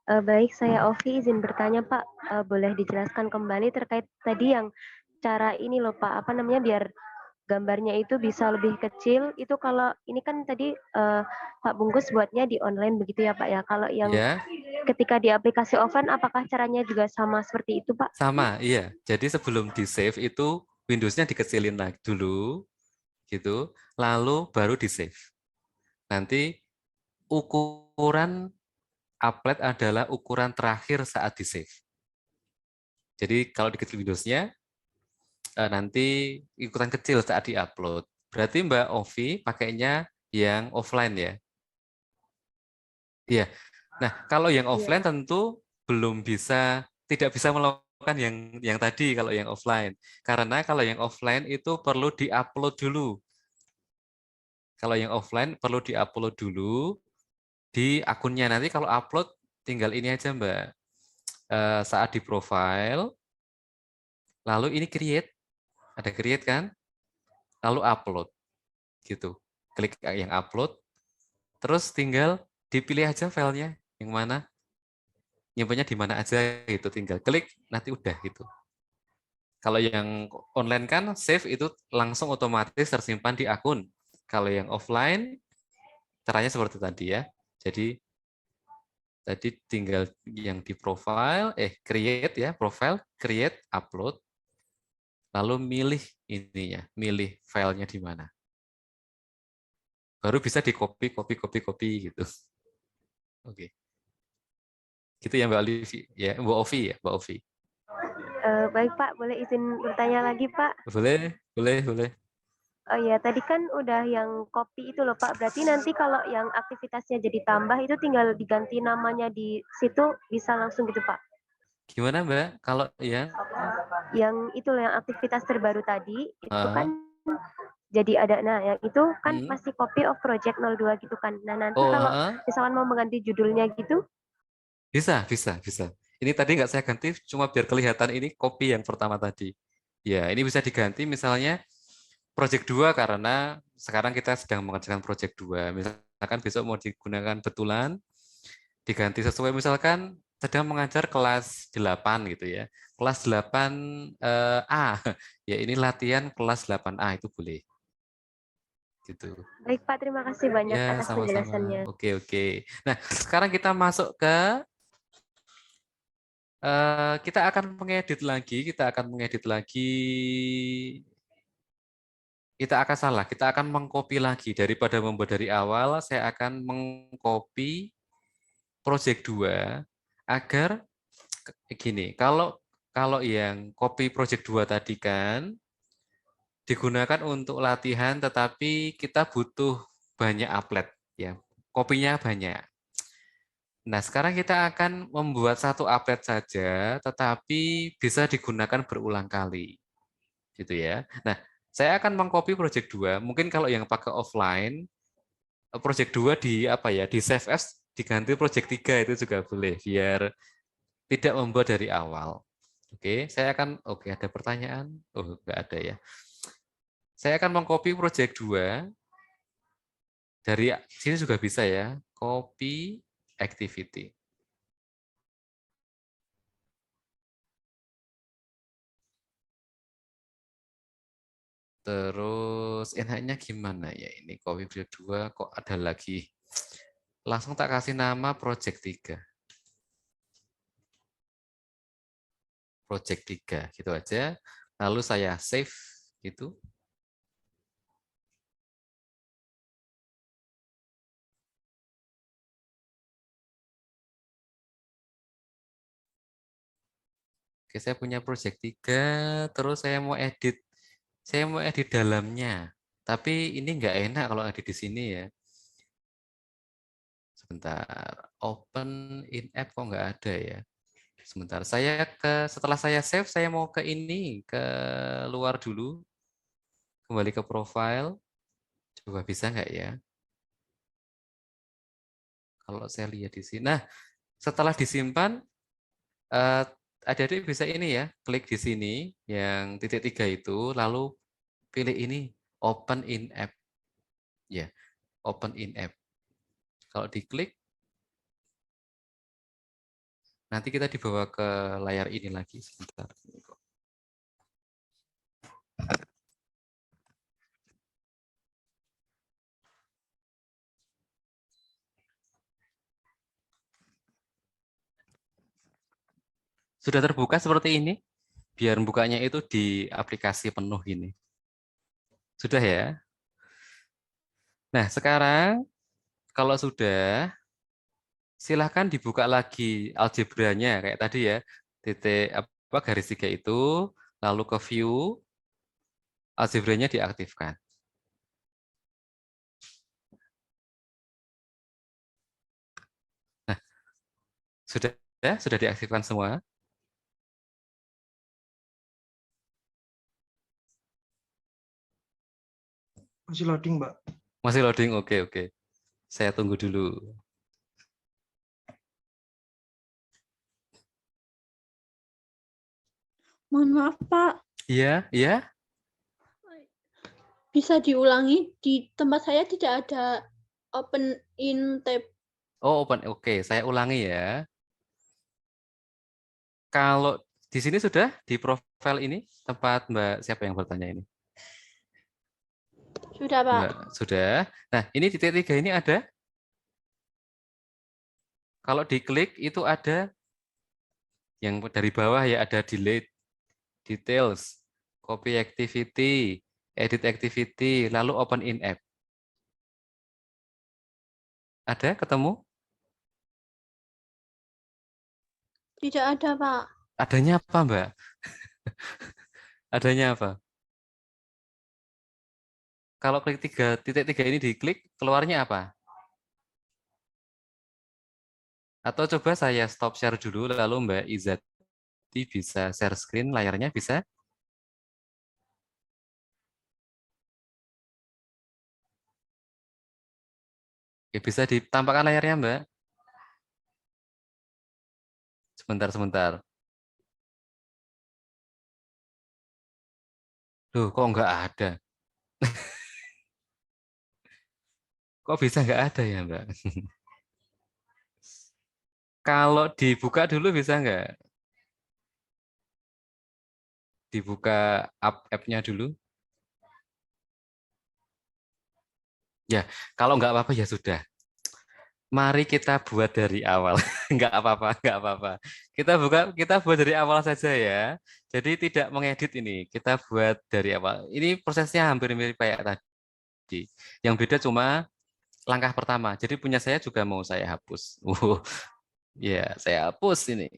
Baik, saya Ovi, izin bertanya, Pak. Boleh dijelaskan kembali terkait tadi yang cara ini loh, Pak, apa namanya, biar gambarnya itu bisa lebih kecil. Itu kalau ini kan tadi Pak Bungkus buatnya di online begitu ya, Pak ya. Kalau yang ketika di aplikasi offline, apakah caranya juga sama seperti itu, Pak? Sama, iya. Jadi sebelum di save itu Windows-nya dikecilin lagi dulu, gitu. Lalu baru di save. Nanti ukuran applet adalah ukuran terakhir saat di save. Jadi kalau dikecil Windows-nya, nanti ikutan kecil saat di-upload. Berarti Mbak Ovi pakainya yang offline ya? Iya. Nah, kalau yang offline tentu belum bisa, tidak bisa melakukan yang tadi kalau yang offline. Karena kalau yang offline itu perlu di-upload dulu. Kalau yang offline perlu di-upload dulu di akunnya. Nanti kalau upload tinggal ini aja Mbak. Saat di profile, lalu ini create. Ada create kan? Lalu upload. Gitu. Klik yang upload. Terus tinggal dipilih aja filenya. Yang mana? Nyimpannya di mana aja gitu. Tinggal klik, nanti udah gitu. Kalau yang online kan save itu langsung otomatis tersimpan di akun. Kalau yang offline, caranya seperti tadi ya. Jadi tadi tinggal yang di profile, create ya, profile, create, upload, lalu milih ininya, milih filenya di mana. Baru bisa di copy gitu. Oke. Gitu ya Mbak Olivi, ya Mbak Ovi ya, Mbak Ovi. Baik Pak, boleh izin bertanya lagi Pak? Boleh. Oh iya, tadi kan udah yang copy itu loh Pak. Berarti nanti kalau yang aktivitasnya jadi tambah itu tinggal diganti namanya di situ bisa langsung gitu Pak? Gimana Mbak? Kalau yang itu loh yang aktivitas terbaru tadi itu kan jadi ada, nah yang itu kan masih copy of project 02 gitu kan. Nah nanti kalau misalkan mau mengganti judulnya gitu? Bisa. Ini tadi nggak saya ganti, cuma biar kelihatan ini copy yang pertama tadi. Ya, ini bisa diganti misalnya project 2 karena sekarang kita sedang mengerjakan project 2. Misalkan besok mau digunakan betulan, diganti sesuai misalkan sedang mengajar kelas 8 gitu ya. Kelas 8 A. Ya ini latihan kelas 8A itu boleh. gitu. Baik Pak, terima kasih banyak Ya, atas sama-sama. penjelasannya. Oke, oke. Nah, sekarang kita masuk ke kita akan mengedit lagi, kita akan salah, kita akan mengcopy lagi daripada membuat dari awal, saya akan mengcopy project 2 agar gini, kalau kalau yang copy project 2 tadi kan digunakan untuk latihan tetapi kita butuh banyak applet ya. Kopinya banyak. Nah, sekarang kita akan membuat satu applet saja tetapi bisa digunakan berulang kali. Gitu ya. Nah, saya akan mengcopy project 2. Mungkin kalau yang pakai offline project 2 di apa ya, di save as diganti project 3 itu juga boleh biar tidak membuat dari awal. Oke, saya akan ada pertanyaan? Oh, enggak ada ya. Saya akan mengcopy project 2 dari sini juga bisa ya, copy activity. Terus enaknya gimana ya ini copy project 2 kok ada lagi. Langsung tak kasih nama project 3. Project 3 gitu aja. Lalu saya save gitu. Oke, saya punya project 3, terus saya mau edit. Saya mau edit dalamnya. Tapi ini nggak enak kalau edit di sini ya. Sebentar, open in app kok nggak ada ya. Sebentar, setelah saya save, saya mau ke ini, ke luar dulu. Kembali ke profile. Coba bisa nggak ya? Kalau saya lihat di sini. Nah, setelah disimpan, adik-adik bisa ini ya, klik di sini, yang titik 3 itu, lalu pilih ini, open in app. Ya, open in app. Kalau diklik, nanti kita dibawa ke layar ini lagi sebentar. Sudah terbuka seperti ini? Biar bukanya itu di aplikasi penuh gini. Sudah ya? Nah, sekarang kalau sudah, silahkan dibuka lagi algebranya kayak tadi ya. Titik apa garis 3 itu, lalu ke view, algebranya diaktifkan. Nah, sudah diaktifkan semua? Masih loading, Mbak. Masih loading? Oke, oke. Saya tunggu dulu. Mohon maaf, Pak. Iya, iya. Bisa diulangi? Di tempat saya tidak ada open in tab. Oh, open. Oke, saya ulangi ya. Kalau di sini sudah di profile ini tempat Mbak siapa yang bertanya ini? Sudah, Pak. Mbak, sudah. Nah, ini titik 3 ini ada. Kalau diklik itu ada yang dari bawah ya, ada delete, details, copy activity, edit activity, lalu open in app. Ada ketemu? Tidak ada, Pak. Adanya apa, Mbak? Adanya apa? Kalau klik titik 3 ini diklik, keluarnya apa? Atau coba saya stop share dulu, lalu Mbak Izati bisa share screen layarnya, bisa? Oke, bisa ditampakkan layarnya, Mbak? Sebentar. Loh, kok nggak ada? Kok bisa nggak ada ya, Mbak? Kalau dibuka dulu bisa nggak? Dibuka app-nya dulu. Ya, kalau nggak apa-apa ya sudah. Mari kita buat dari awal. Nggak apa-apa, nggak apa-apa. Kita buat dari awal saja ya. Jadi tidak mengedit ini. Kita buat dari awal. Ini prosesnya hampir mirip kayak tadi. Yang beda cuma langkah pertama. Jadi punya saya juga mau saya hapus. Ya, saya hapus ini.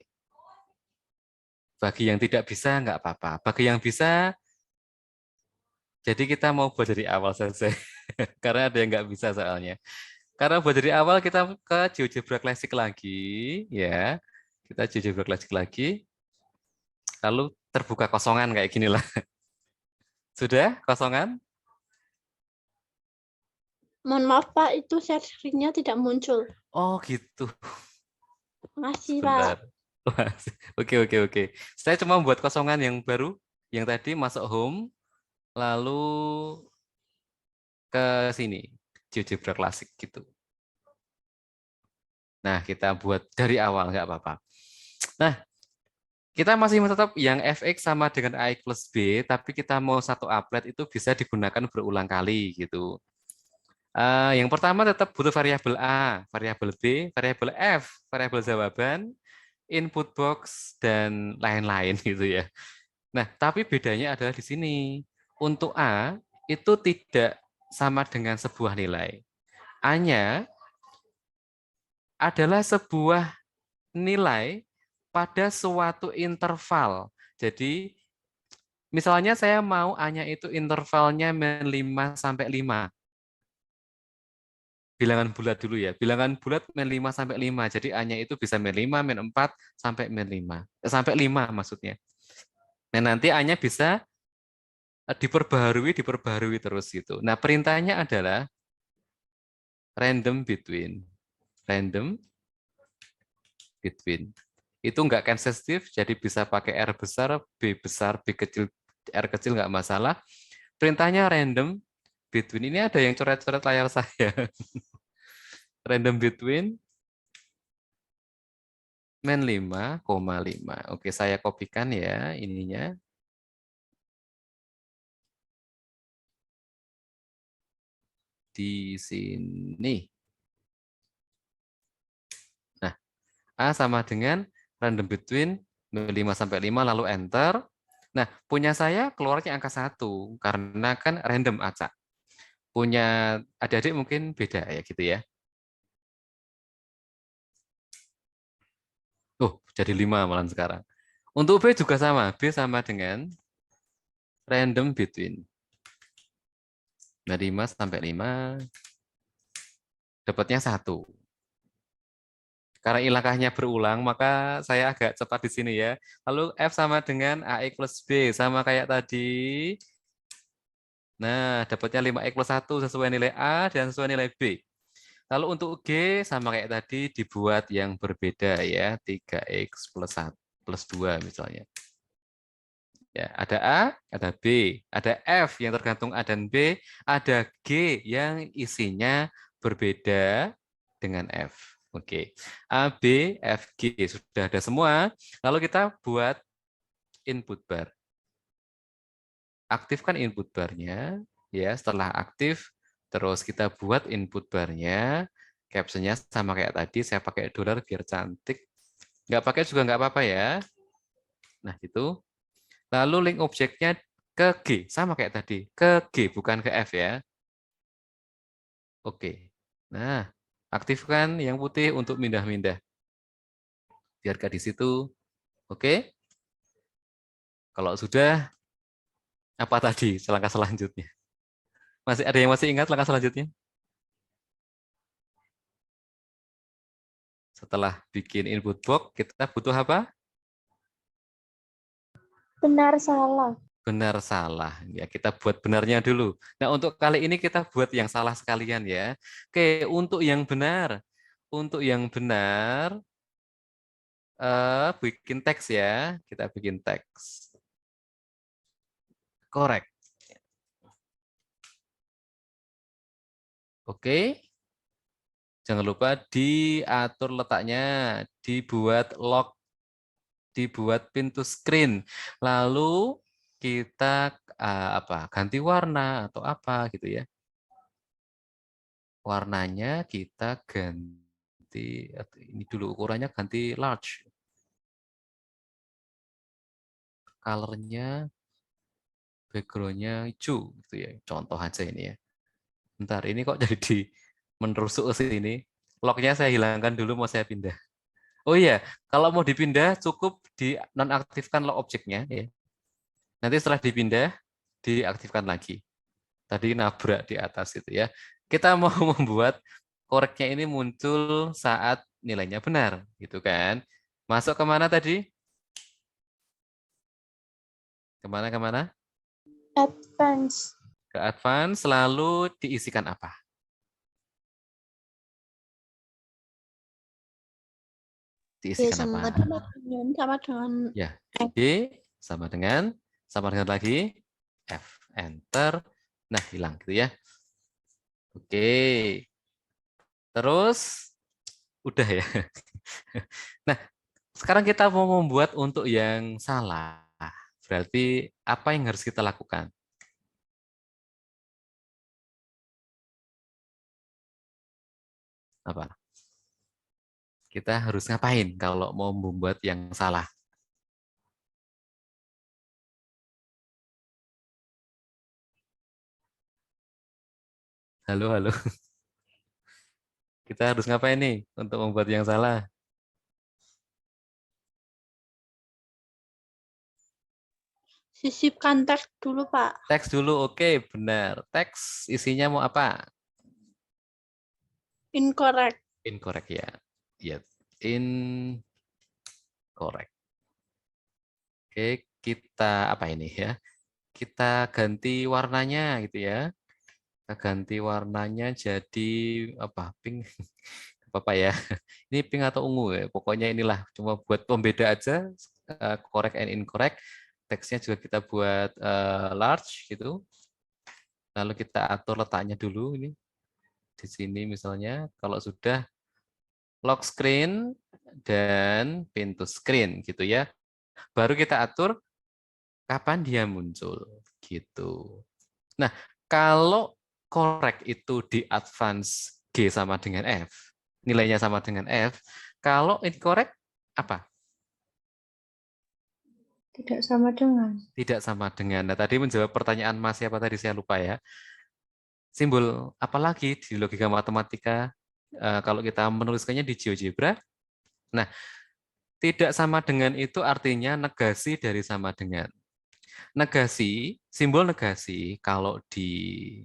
Bagi yang tidak bisa nggak apa-apa. Bagi yang bisa, jadi kita mau buat dari awal saja. Karena ada yang nggak bisa soalnya. Karena buat dari awal kita ke GeoGebra Classic lagi, ya. Kita GeoGebra Classic lagi, lalu terbuka kosongan kayak gini lah. Sudah kosongan? Mohon maaf Pak, itu share screen-nya tidak muncul. Oh gitu. Makasih Sebentar. Pak. Oke, oke, oke. Saya cuma membuat kosongan yang baru, yang tadi masuk home, lalu ke sini, GeoGebra Classic gitu. Nah, kita buat dari awal, nggak apa-apa. Nah, kita masih tetap yang fx sama dengan AX plus B, tapi kita mau satu applet itu bisa digunakan berulang kali gitu. Yang pertama tetap butuh variabel A, variabel B, variabel F, variabel jawaban, input box, dan lain-lain gitu ya. Nah, tapi bedanya adalah di sini. Untuk A, itu tidak sama dengan sebuah nilai. A-nya adalah sebuah nilai pada suatu interval. Jadi, misalnya saya mau A-nya itu intervalnya min 5 sampai 5. Bilangan bulat dulu ya. Bilangan bulat min 5 sampai 5. Jadi A-nya itu bisa min 5, min 4, sampai min 5. Sampai 5 maksudnya. Nah, nanti A-nya bisa diperbaharui terus gitu. Nah, perintahnya adalah random between. Random between. Itu nggak sensitif, jadi bisa pakai R besar, B besar, B kecil, R kecil nggak masalah. Perintahnya random between. Ini ada yang coret-coret layar saya. Random between min 5,5. Oke, saya kopikan ya ininya. Di sini. Nah, A sama dengan random between 5 sampai 5 lalu enter. Nah, punya saya keluarnya angka 1 karena kan random acak. Punya adik-adik mungkin beda ya gitu ya. Jadi 5 malah sekarang. Untuk B juga sama. B sama dengan random between. Nah, 5 sampai 5 dapatnya 1. Karena langkahnya berulang, maka saya agak cepat di sini ya. Lalu F sama dengan AX plus B, sama kayak tadi. Nah, dapatnya 5X plus 1 sesuai nilai A dan sesuai nilai B. Lalu untuk G, sama kayak tadi, dibuat yang berbeda ya. 3X plus 1, plus 2 misalnya. Ya, ada A, ada B, ada F yang tergantung A dan B, ada G yang isinya berbeda dengan F. Oke, A, B, F, G sudah ada semua. Lalu kita buat input bar. Aktifkan input barnya, ya. Setelah aktif, terus kita buat input barnya. Captionnya sama kayak tadi, saya pakai dolar biar cantik. Nggak pakai juga nggak apa-apa ya. Nah, itu. Lalu link objeknya ke G, sama kayak tadi. Ke G, bukan ke F ya. Oke. Nah, aktifkan yang putih untuk mindah-mindah. Biarkan di situ. Oke. Kalau sudah, apa tadi langkah selanjutnya? Masih ada yang masih ingat langkah selanjutnya? Setelah bikin input box, kita butuh apa? Benar salah. Benar salah. Ya, kita buat benarnya dulu. Nah, untuk kali ini kita buat yang salah sekalian ya. Oke, untuk yang benar. Untuk yang benar, bikin teks ya. Kita bikin teks. Correct. Oke. Jangan lupa diatur letaknya, dibuat lock, dibuat pintu screen. Lalu kita ganti warna atau apa gitu ya. warnanya kita ganti, ini dulu ukurannya ganti large. Color-nya, background-nya hijau, gitu ya. Contoh aja ini ya. Bentar, ini kok jadi menusuk ke sini. Lock-nya saya hilangkan dulu, mau saya pindah. Oh iya, kalau mau dipindah cukup dinonaktifkan lock objeknya ya. Nanti setelah dipindah diaktifkan lagi. Tadi nabrak di atas itu ya. Kita mau membuat koreknya ini muncul saat nilainya benar, gitu kan? Masuk kemana tadi? Kemana? Advance. Ke advance, lalu diisikan apa? Diisikan apa? Sama dengan Ya, D sama dengan lagi F. Enter. Nah, hilang gitu ya. Oke. Terus udah ya. Nah, sekarang kita mau membuat untuk yang salah. Berarti apa yang harus kita lakukan? Apa? Kita harus ngapain kalau mau membuat yang salah? Halo. Kita harus ngapain nih untuk membuat yang salah? sisipkan teks dulu, Pak. Teks dulu, oke, benar. Teks isinya mau apa? Incorrect. Incorrect ya. Ya, incorrect. Oke, kita apa ini ya? Kita ganti warnanya gitu ya. Kita ganti warnanya jadi apa? Pink. Apa ya? Ini pink atau ungu ya? Pokoknya inilah cuma buat pembeda aja. Correct and incorrect. Teksnya juga kita buat large gitu. Lalu kita atur letaknya dulu ini. Di sini misalnya kalau sudah lock screen dan pintu screen gitu ya. Baru kita atur kapan dia muncul gitu. Nah, kalau correct itu di advance G sama dengan F, nilainya sama dengan F, kalau incorrect apa? Tidak sama dengan. Tidak sama dengan. Nah, tadi menjawab pertanyaan Mas siapa tadi saya lupa ya. Simbol apalagi di logika matematika kalau kita menuliskannya di GeoGebra. Nah, tidak sama dengan itu artinya negasi dari sama dengan. Negasi, simbol negasi kalau di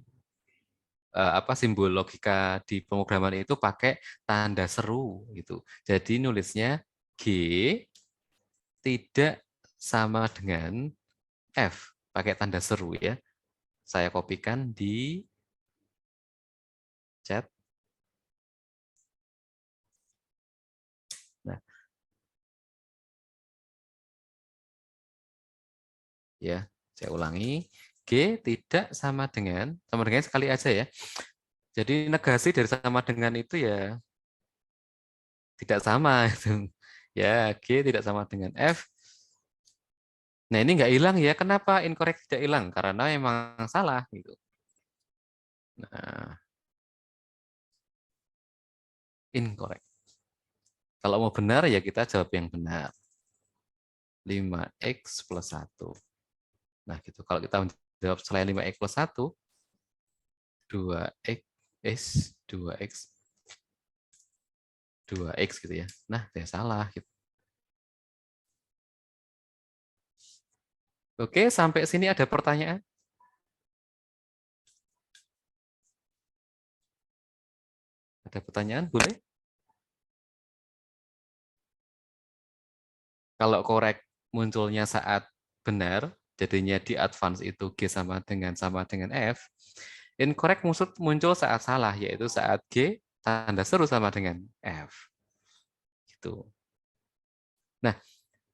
simbol logika di pemrograman itu pakai tanda seru gitu. Jadi nulisnya G tidak sama dengan F pakai tanda seru ya. Saya kopikan di chat. Nah, ya, saya ulangi. G tidak sama dengan sekali aja ya. Jadi negasi dari sama dengan itu ya tidak sama itu. Ya, G tidak sama dengan F. Nah, ini nggak hilang ya. Kenapa incorrect tidak hilang? Karena memang salah gitu. Nah, incorrect. Kalau mau benar ya kita jawab yang benar. 5x plus 1. Nah, gitu. Kalau kita menjawab selain 5x plus 1, 2x, 2x gitu ya. Nah, saya salah gitu. Oke, sampai sini ada pertanyaan? Ada pertanyaan? Boleh? Kalau correct munculnya saat benar, jadinya di advance itu G sama dengan F. Incorrect muncul saat salah, yaitu saat G tanda seru sama dengan F. Gitu. Nah,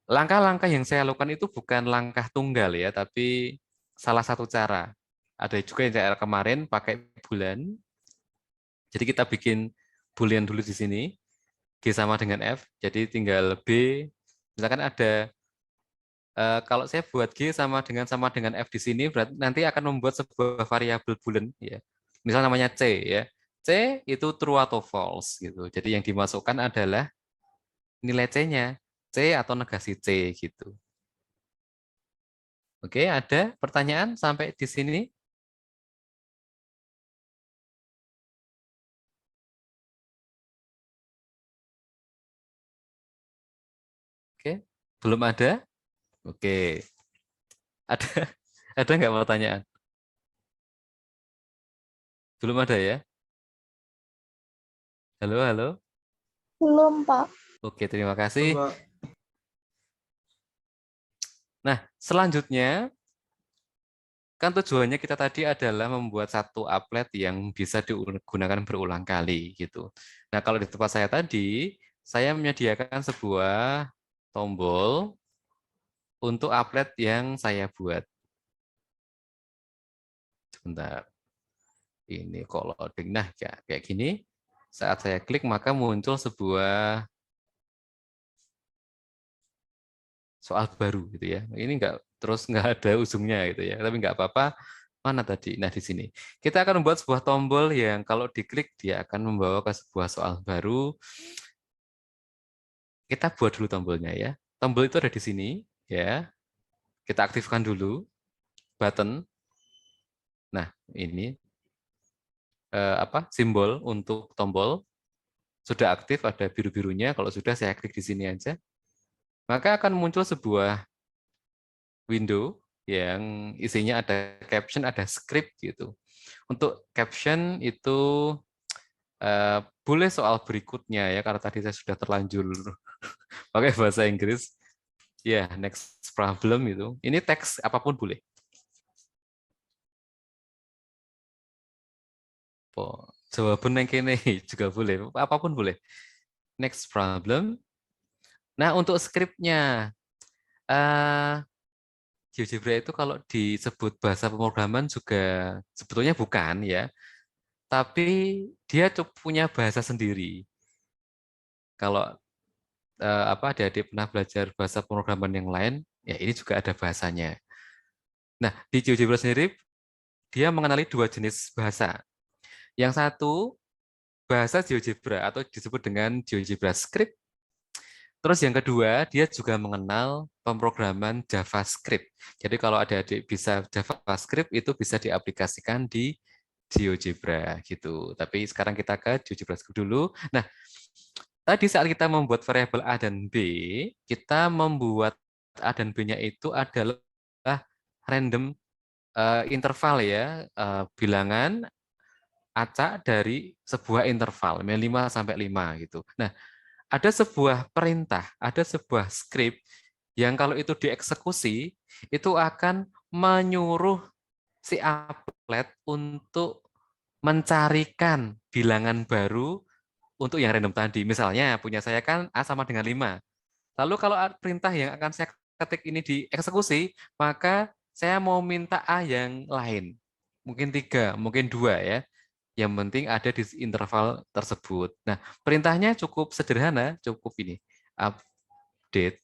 langkah-langkah yang saya lakukan itu bukan langkah tunggal ya, tapi salah satu cara. Ada juga yang saya kemarin pakai bulan. Jadi kita bikin boolean dulu di sini. G sama dengan F, jadi tinggal B. Misalkan ada, kalau saya buat G sama dengan F di sini, berarti nanti akan membuat sebuah variabel boolean. Ya. Misal namanya C. Ya. C itu true atau false gitu. Jadi yang dimasukkan adalah nilai C-nya, C atau negasi C gitu. Oke, ada pertanyaan sampai di sini? Oke, belum ada? Oke. Ada ada nggak pertanyaan? Belum ada ya? Halo, halo. Belum, Pak. Oke, terima kasih. Pak. Nah, selanjutnya kan tujuannya kita tadi adalah membuat satu applet yang bisa digunakan berulang kali gitu. Nah, kalau di tempat saya tadi, saya menyediakan sebuah tombol untuk applet yang saya buat. Sebentar. Ini kok loading. Nah, kayak gini. Saat saya klik maka muncul sebuah soal baru gitu ya. Ini nggak ada ujungnya gitu ya. Tapi nggak apa-apa. Mana tadi? Nah, di sini. Kita akan membuat sebuah tombol yang kalau diklik dia akan membawa ke sebuah soal baru. Kita buat dulu tombolnya ya. Tombol itu ada di sini ya. Kita aktifkan dulu button. Nah, ini simbol untuk tombol sudah aktif, ada biru-birunya. Kalau sudah saya klik di sini aja. Maka akan muncul sebuah window yang isinya ada caption, ada script gitu. Untuk caption itu boleh soal berikutnya ya, karena tadi saya sudah terlanjur pakai bahasa Inggris. Ya, next problem itu. Ini teks apapun boleh. Jawaban yang kene juga boleh, apapun boleh. Next problem. Nah, untuk skripnya, GeoGebra itu kalau disebut bahasa pemrograman juga sebetulnya bukan ya, tapi dia punya bahasa sendiri. Kalau adik-adik pernah belajar bahasa pemrograman yang lain, ya ini juga ada bahasanya. Nah, di GeoGebra sendiri dia mengenali dua jenis bahasa. Yang satu bahasa GeoGebra atau disebut dengan GeoGebra Script. Terus yang kedua, dia juga mengenal pemrograman JavaScript. Jadi kalau adik-adik bisa JavaScript itu bisa diaplikasikan di GeoGebra gitu. Tapi sekarang kita ke GeoGebra Script dulu. Nah, tadi saat kita membuat variabel A dan B, kita membuat A dan B-nya itu adalah random interval ya, bilangan acak dari sebuah interval, 5 sampai 5 gitu. Nah, ada sebuah perintah, ada sebuah script yang kalau itu dieksekusi, itu akan menyuruh si applet untuk mencarikan bilangan baru untuk yang random tadi. Misalnya punya saya kan A sama dengan 5. Lalu kalau perintah yang akan saya ketik ini dieksekusi, maka saya mau minta A yang lain. Mungkin 3, mungkin 2 ya. Yang penting ada di interval tersebut. Nah, perintahnya cukup sederhana, cukup ini. Update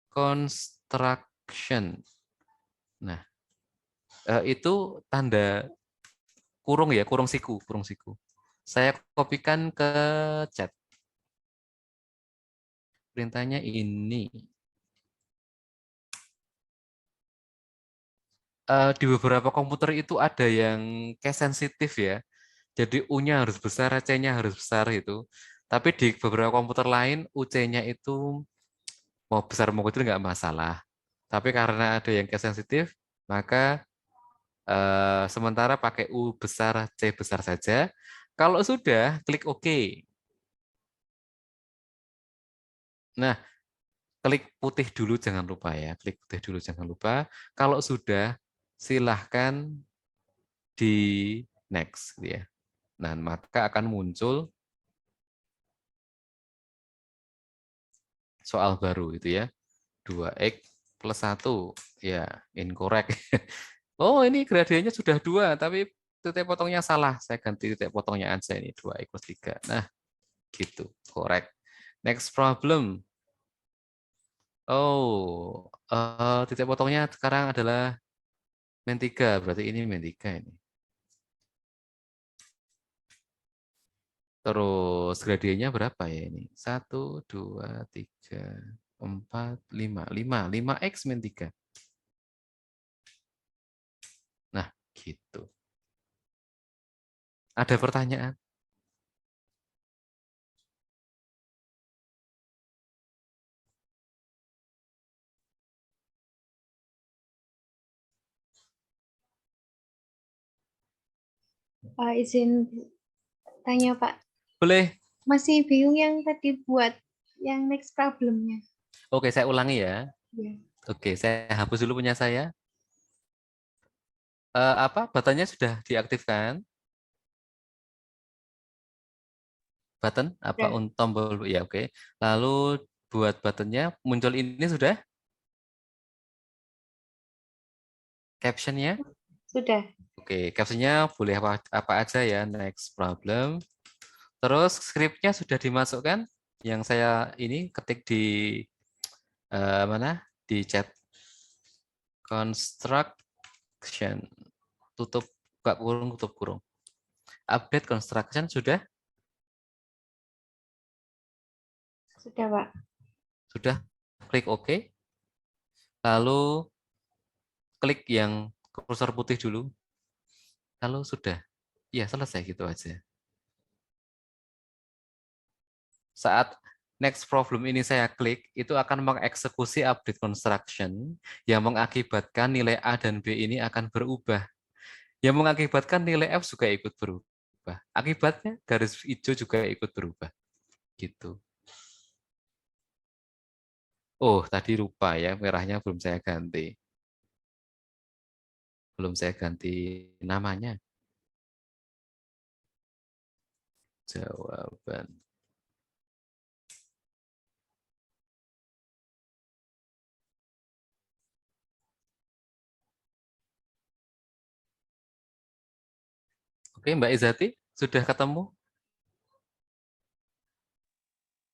construction. Nah, itu tanda kurung ya, kurung siku. Saya kopikan ke chat. Perintahnya ini. Di beberapa komputer itu ada yang case sensitif ya. Jadi U-nya harus besar, C-nya harus besar itu. Tapi di beberapa komputer lain UC-nya itu mau besar mau kecil nggak masalah. Tapi karena ada yang case sensitif, maka sementara pakai U besar, C besar saja. Kalau sudah, klik OK. Nah, klik putih dulu jangan lupa ya. Klik putih dulu jangan lupa. Kalau sudah, silahkan di next ya. Nah, maka akan muncul soal baru itu ya. 2x plus 1. Ya, incorrect. Oh, ini gradiennya sudah 2, tapi titik potongnya salah. Saya ganti titik potongnya aja ini 2x plus 3. Nah, gitu. Correct. Next problem. Oh, titik potongnya sekarang adalah min 3. Berarti ini min 3 ini. Terus gradiennya berapa ya ini? 1, 2, 3, 4, 5. 5x min 3. Nah, gitu. Ada pertanyaan? Izin tanya Pak, Boleh. masih bingung yang tadi buat yang next problemnya. Oke, saya ulangi ya. Ya. Oke, saya hapus dulu punya saya. Buttonnya sudah diaktifkan? Button apa Sudah. tombol ya, oke. Lalu buat buttonnya muncul ini sudah? Captionnya? Sudah. Oke, captionnya boleh apa aja ya, next problem. Terus skripnya sudah dimasukkan? Yang saya ini ketik di mana? Di chat. Construction. Tutup, buka kurung, tutup kurung. Update construction sudah? Sudah Pak. Sudah. Klik OK. Lalu klik yang kursor putih dulu. Lalu sudah. Ya, selesai gitu aja. Saat next problem ini saya klik, itu akan mengeksekusi update construction yang mengakibatkan nilai A dan B ini akan berubah. Yang mengakibatkan nilai F juga ikut berubah. Akibatnya garis hijau juga ikut berubah. Gitu. Oh, tadi lupa ya, merahnya belum saya ganti. Belum saya ganti namanya. Jawaban. Oke, Mbak Izati, sudah ketemu?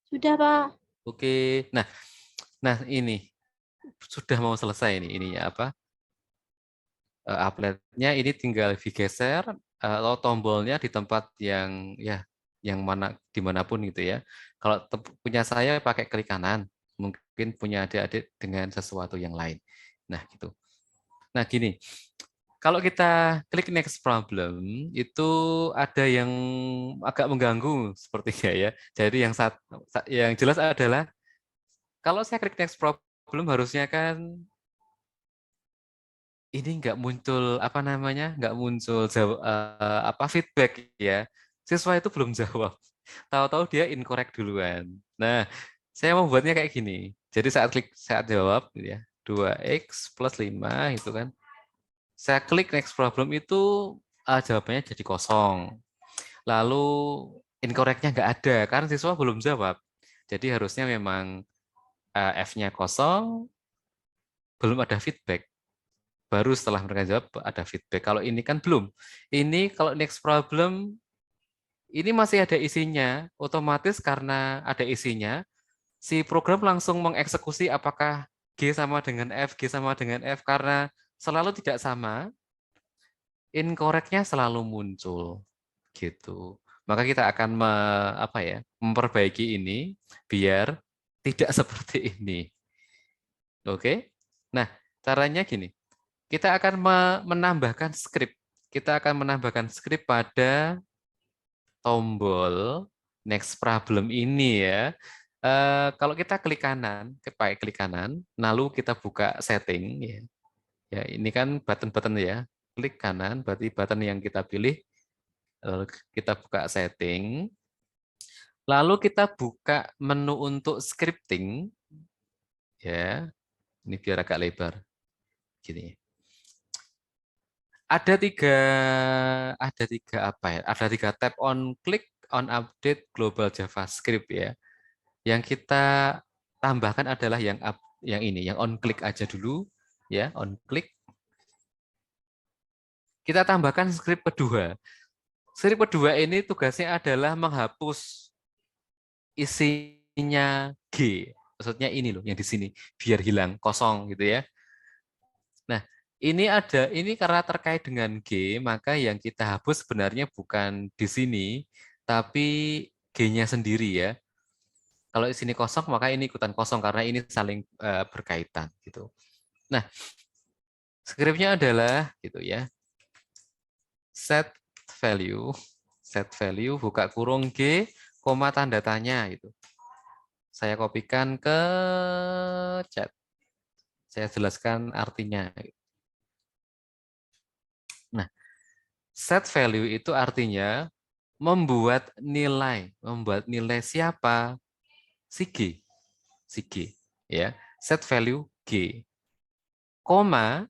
Sudah, Pak. Oke. Nah ini sudah mau selesai ininya apa? Appletnya ini tinggal digeser atau tombolnya di tempat yang ya yang mana dimanapun gitu ya. Kalau punya saya pakai klik kanan, mungkin punya adik-adik dengan sesuatu yang lain. Nah gitu. Nah gini, kalau kita klik next problem itu ada yang agak mengganggu sepertinya ya. Jadi yang jelas adalah kalau saya klik next problem harusnya kan ini nggak muncul apa namanya, nggak muncul feedback ya. Siswa itu belum jawab. Tahu-tahu dia incorrect duluan. Nah, saya mau buatnya kayak gini. Jadi saat jawab ya 2x plus 5 itu kan. Saya klik next problem itu jawabannya jadi kosong. Lalu incorrect-nya nggak ada karena siswa belum jawab. Jadi harusnya memang F-nya kosong, belum ada feedback. Baru setelah mereka jawab ada feedback. Kalau ini kan belum. Ini kalau next problem, ini masih ada isinya. Otomatis karena ada isinya, si program langsung mengeksekusi apakah G sama dengan F, G sama dengan F. Karena selalu tidak sama, incorrect-nya selalu muncul. Gitu. Maka kita akan memperbaiki ini biar tidak seperti ini. Oke? Nah, caranya gini. Kita akan menambahkan skrip. Kita akan menambahkan skrip pada tombol next problem ini ya. Kalau kita klik kanan, lalu kita buka setting ya. Ya, ini kan button-button ya. Klik kanan, berarti button yang kita pilih. Lalu kita buka setting. Lalu kita buka menu untuk scripting. Ya, ini biar agak lebar. Gini. Ada tiga tab on click on update global JavaScript ya. Yang kita tambahkan adalah yang ini, yang on click aja dulu ya, on click. Kita tambahkan script kedua. Script kedua ini tugasnya adalah menghapus isinya G. Maksudnya ini loh yang di sini biar hilang kosong gitu ya. Nah, ini karena terkait dengan G, maka yang kita hapus sebenarnya bukan di sini, tapi G-nya sendiri ya. Kalau di sini kosong, maka ini ikutan kosong karena ini saling berkaitan gitu. Nah, skripnya adalah gitu ya. Set value buka kurung G, koma tanda tanya gitu. Saya kopikan ke chat. Saya jelaskan artinya. Nah, set value itu artinya membuat nilai siapa? Si G, ya. Set value G, koma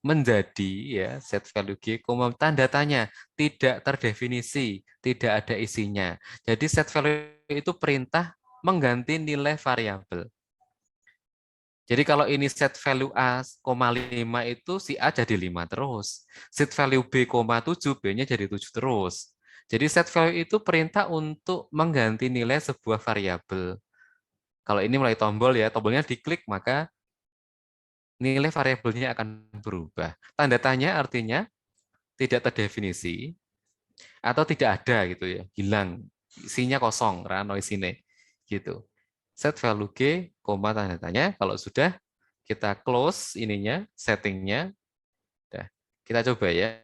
menjadi ya set value G, koma tanda tanya tidak terdefinisi, tidak ada isinya. Jadi set value itu perintah mengganti nilai variabel. Jadi kalau ini set value A, 5 itu si A jadi 5 terus. Set value B, 7, B-nya jadi 7 terus. Jadi set value itu perintah untuk mengganti nilai sebuah variabel. Kalau ini mulai tombol ya, tombolnya diklik maka nilai variabelnya akan berubah. Tanda tanya artinya tidak terdefinisi atau tidak ada gitu ya, hilang, isinya kosong, rano isine gitu. Set value G, koma tanda tanya. Kalau sudah kita close ininya, settingnya, udah. Kita coba ya.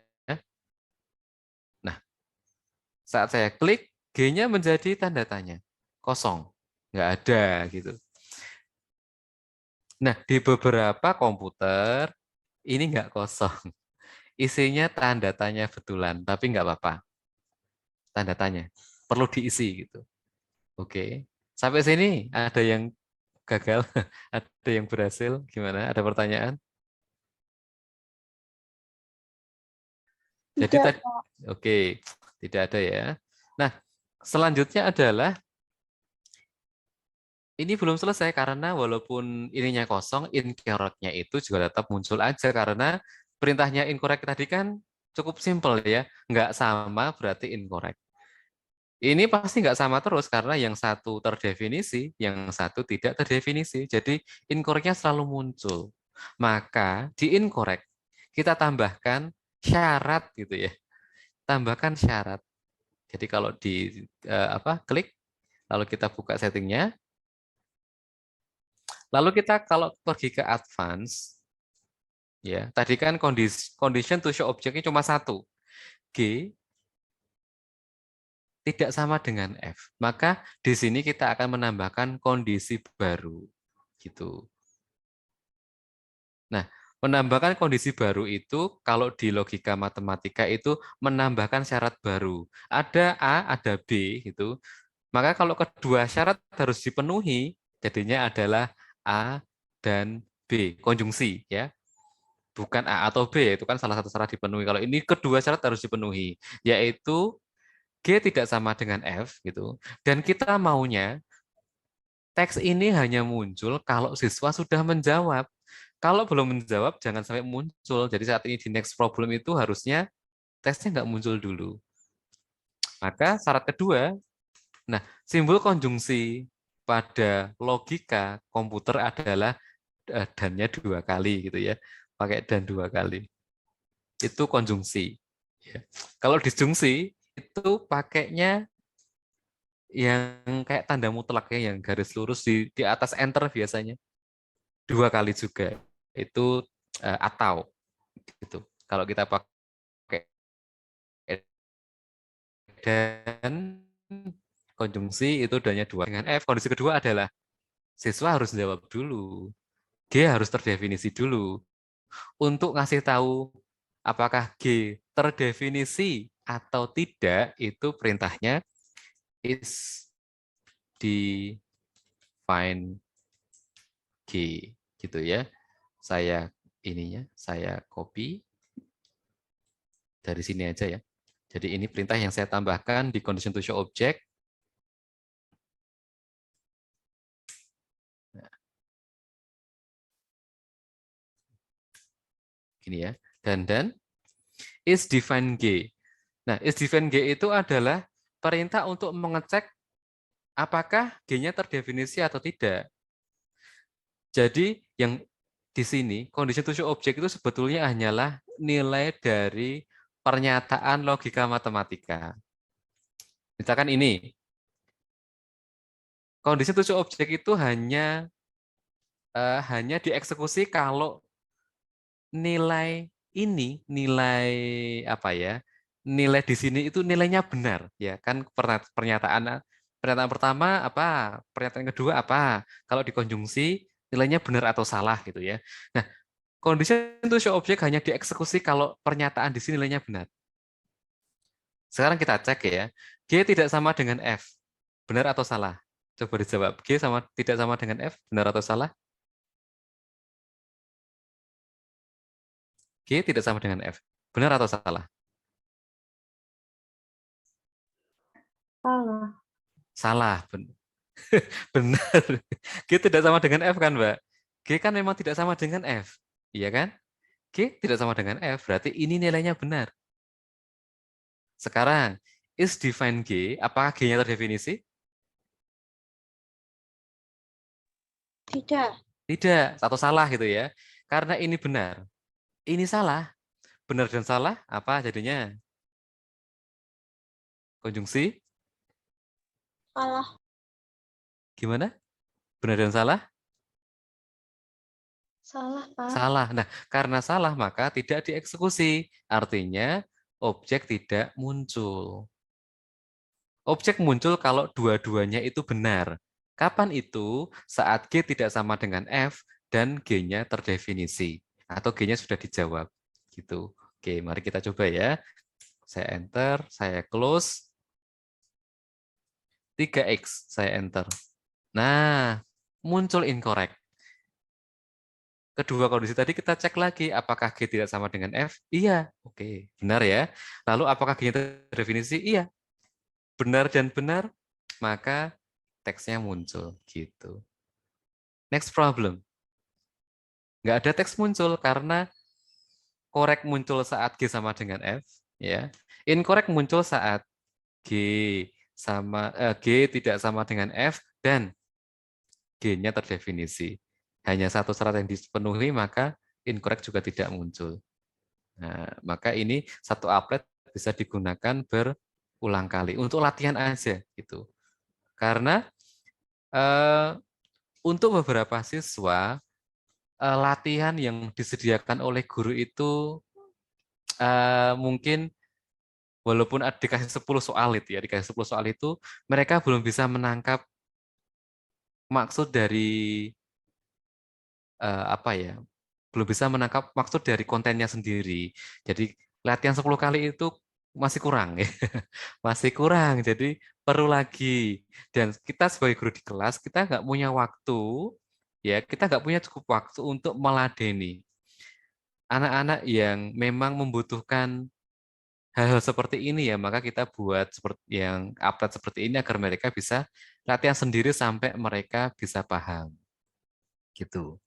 Nah, saat saya klik, G-nya menjadi tanda tanya, kosong, nggak ada gitu. Nah, di beberapa komputer ini nggak kosong, isinya tanda tanya betulan, tapi nggak apa-apa. Tanda tanya perlu diisi gitu. Oke, sampai sini ada yang gagal, ada yang berhasil, gimana? Ada pertanyaan? Jadi Tidak, tadi, oke, tidak ada ya. Nah, selanjutnya adalah ini belum selesai karena walaupun ininya kosong, incorrect-nya itu juga tetap muncul aja karena perintahnya incorrect tadi kan cukup simpel ya, nggak sama berarti incorrect. Ini pasti nggak sama terus karena yang satu terdefinisi, yang satu tidak terdefinisi. Jadi incorrect-nya selalu muncul. Maka di incorrect kita tambahkan syarat gitu ya. Tambahkan syarat. Jadi kalau di klik, lalu kita buka settingnya, lalu kita kalau pergi ke advance, ya tadi kan condition to show objeknya cuma satu, G tidak sama dengan F. Maka di sini kita akan menambahkan kondisi baru, gitu. Nah, menambahkan kondisi baru itu kalau di logika matematika itu menambahkan syarat baru. Ada A, ada B, gitu. Maka kalau kedua syarat harus dipenuhi, jadinya adalah A dan B, konjungsi ya. Bukan A atau B, itu kan salah satu syarat dipenuhi. Kalau ini kedua syarat harus dipenuhi, yaitu G tidak sama dengan F gitu. Dan kita maunya teks ini hanya muncul kalau siswa sudah menjawab. Kalau belum menjawab jangan sampai muncul. Jadi saat ini di next problem itu harusnya teksnya nggak muncul dulu. Maka syarat kedua, nah, simbol konjungsi pada logika komputer adalah dan-nya 2 kali gitu ya. Pakai dan 2 kali. Itu konjungsi. Ya. Kalau disjungsi itu pakainya yang kayak tanda mutlak ya, yang garis lurus di atas enter biasanya. 2 kali juga. Itu atau gitu. Kalau kita pakai dan konjungsi itu dan-nya 2 dengan F. Kondisi kedua adalah siswa harus jawab dulu. G harus terdefinisi dulu. Untuk ngasih tahu apakah G terdefinisi atau tidak, itu perintahnya is define G gitu ya. Saya copy dari sini aja ya. Jadi ini perintah yang saya tambahkan di condition to show object. Gini ya. Dan is define G. Nah, is define G itu adalah perintah untuk mengecek apakah G-nya terdefinisi atau tidak. Jadi yang di sini condition to show object itu sebetulnya hanyalah nilai dari pernyataan logika matematika. Misalkan ini, kondisi tujuh objek itu hanya dieksekusi kalau nilai ini, nilai apa ya? Nilai di sini itu nilainya benar, ya kan? Pernyataan pernyataan pertama apa? Pernyataan kedua apa? Kalau dikonjungsi nilainya benar atau salah gitu ya. Nah, kondisi tujuh objek hanya dieksekusi kalau pernyataan di sini nilainya benar. Sekarang kita cek ya. G tidak sama dengan F. Benar atau salah? Coba dijawab. G tidak sama dengan F, benar atau salah? G tidak sama dengan F. Benar atau salah? Salah. Salah. Benar. G tidak sama dengan F kan, Mbak? G kan memang tidak sama dengan F. Iya kan? G tidak sama dengan F, berarti ini nilainya benar. Sekarang, is define G, apakah G-nya terdefinisi? Tidak. Tidak, atau salah gitu ya. Karena ini benar. Ini salah. Benar dan salah, apa jadinya? Konjungsi? Salah. Gimana? Benar dan salah? Salah, Pak. Salah. Nah, karena salah maka tidak dieksekusi. Artinya objek tidak muncul. Objek muncul kalau dua-duanya itu benar. Kapan itu? Saat G tidak sama dengan F dan G-nya terdefinisi. Atau G-nya sudah dijawab. Gitu. Oke, mari kita coba ya. Saya enter, saya close. 3X, saya enter. Nah, muncul incorrect. Kedua kondisi tadi kita cek lagi, apakah G tidak sama dengan F? Iya, oke, benar ya. Lalu apakah G-nya terdefinisi? Iya, benar dan benar, maka teksnya muncul. Gitu. Next problem. Nggak ada teks muncul karena correct muncul saat G sama dengan F. Ya. Incorrect muncul saat G tidak sama dengan F dan G-nya terdefinisi. Hanya satu syarat yang dipenuhi, maka incorrect juga tidak muncul. Nah, maka ini satu applet bisa digunakan berulang kali untuk latihan aja gitu. Karena untuk beberapa siswa latihan yang disediakan oleh guru itu mungkin walaupun dikasih 10 soal itu ya, dikasih 10 soal itu mereka belum bisa menangkap maksud dari apa ya? Belum bisa menangkap maksud dari kontennya sendiri. Jadi latihan 10 kali itu masih kurang ya. Masih kurang. Jadi perlu lagi. Dan kita sebagai guru di kelas, kita nggak punya waktu, ya kita nggak punya cukup waktu untuk meladeni anak-anak yang memang membutuhkan hal-hal seperti ini ya, maka kita buat seperti yang upload seperti ini agar mereka bisa latihan sendiri sampai mereka bisa paham. Gitu.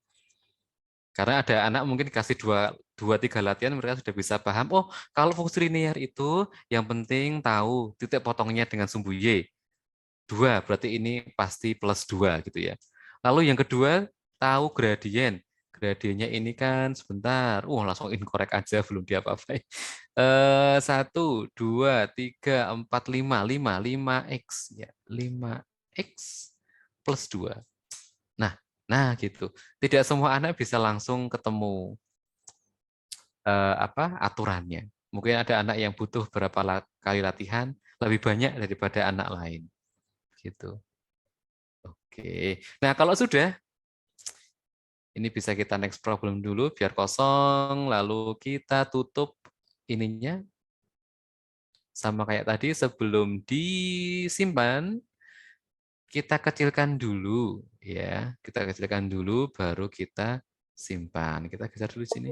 Karena ada anak mungkin dikasih dua tiga latihan mereka sudah bisa paham. Oh, kalau fungsi linear itu yang penting tahu titik potongnya dengan sumbu Y. 2, berarti ini pasti plus 2 gitu ya. Lalu yang kedua, tahu gradien. Gradiennya ini kan sebentar. Langsung incorrect aja belum diapa-apain. 1, 2, 3, 4, 5. 5X ya. 5X plus 2. Nah, gitu. Tidak semua anak bisa langsung ketemu aturannya. Mungkin ada anak yang butuh berapa kali latihan lebih banyak daripada anak lain. Gitu. Oke. Nah, kalau sudah ini bisa kita next problem dulu biar kosong lalu kita tutup ininya sama kayak tadi sebelum disimpan kita kecilkan dulu ya. Kita kecilkan dulu baru kita simpan. Kita geser dulu di sini.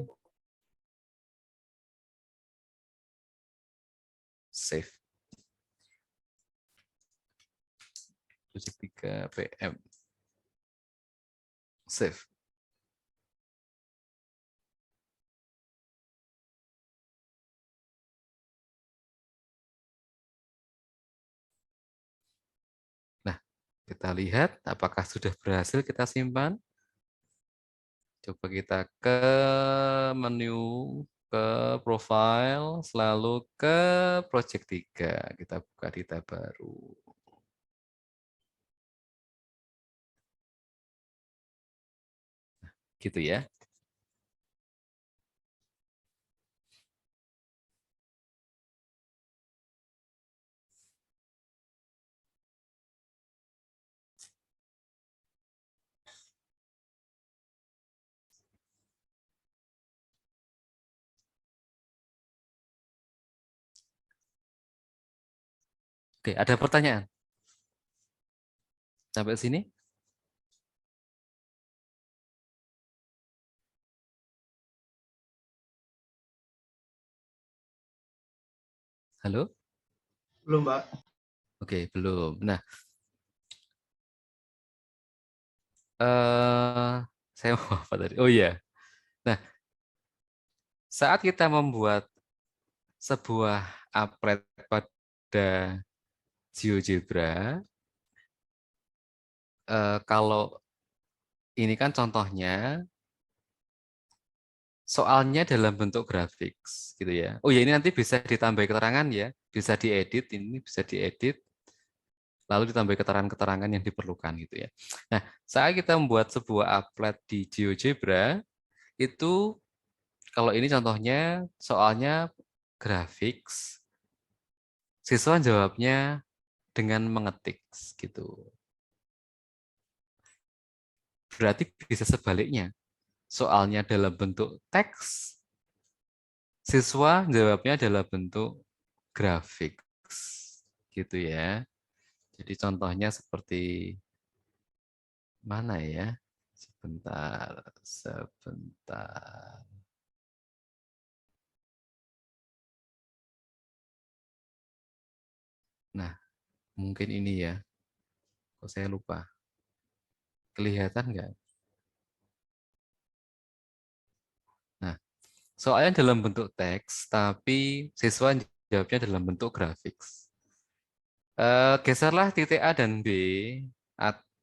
Save. 73 PM. Save. Nah, kita lihat apakah sudah berhasil kita simpan. Coba kita ke menu ke profile, selalu ke project 3. Kita buka di tab baru. Gitu ya. Oke, ada pertanyaan? Sampai sini? Halo? Belum, Pak. Oke, belum. Nah, saya mau apa tadi? Oh iya. Nah, saat kita membuat sebuah applet pada GeoGebra, kalau ini kan contohnya soalnya dalam bentuk grafik, gitu ya. Oh ya, ini nanti bisa ditambah keterangan ya, bisa diedit, ini bisa diedit, lalu ditambah keterangan-keterangan yang diperlukan gitu ya. Nah, saat kita membuat sebuah applet di GeoGebra, itu kalau ini contohnya soalnya grafik, siswa jawabnya dengan mengetik gitu. Berarti bisa sebaliknya. Soalnya dalam bentuk teks, siswa jawabnya dalam bentuk grafik. Gitu ya. Jadi contohnya seperti mana ya? Sebentar. Nah, mungkin ini ya. Kok saya lupa. Kelihatan nggak? Nah, soalnya dalam bentuk teks, tapi siswa jawabnya dalam bentuk grafik. Geserlah titik A dan B,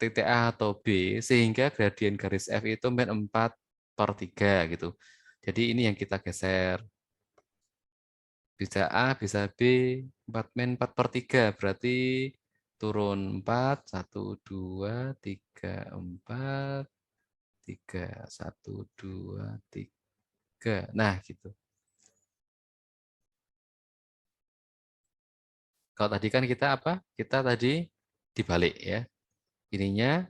titik A atau B, sehingga gradien garis F itu min 4/3 gitu. Jadi ini yang kita geser. Bisa A, bisa B, 4/3, berarti turun 4, 1, 2, 3, 4, 3, 1, 2, 3. Nah, gitu. Kalau tadi kan kita apa? Kita tadi dibalik ya. Ininya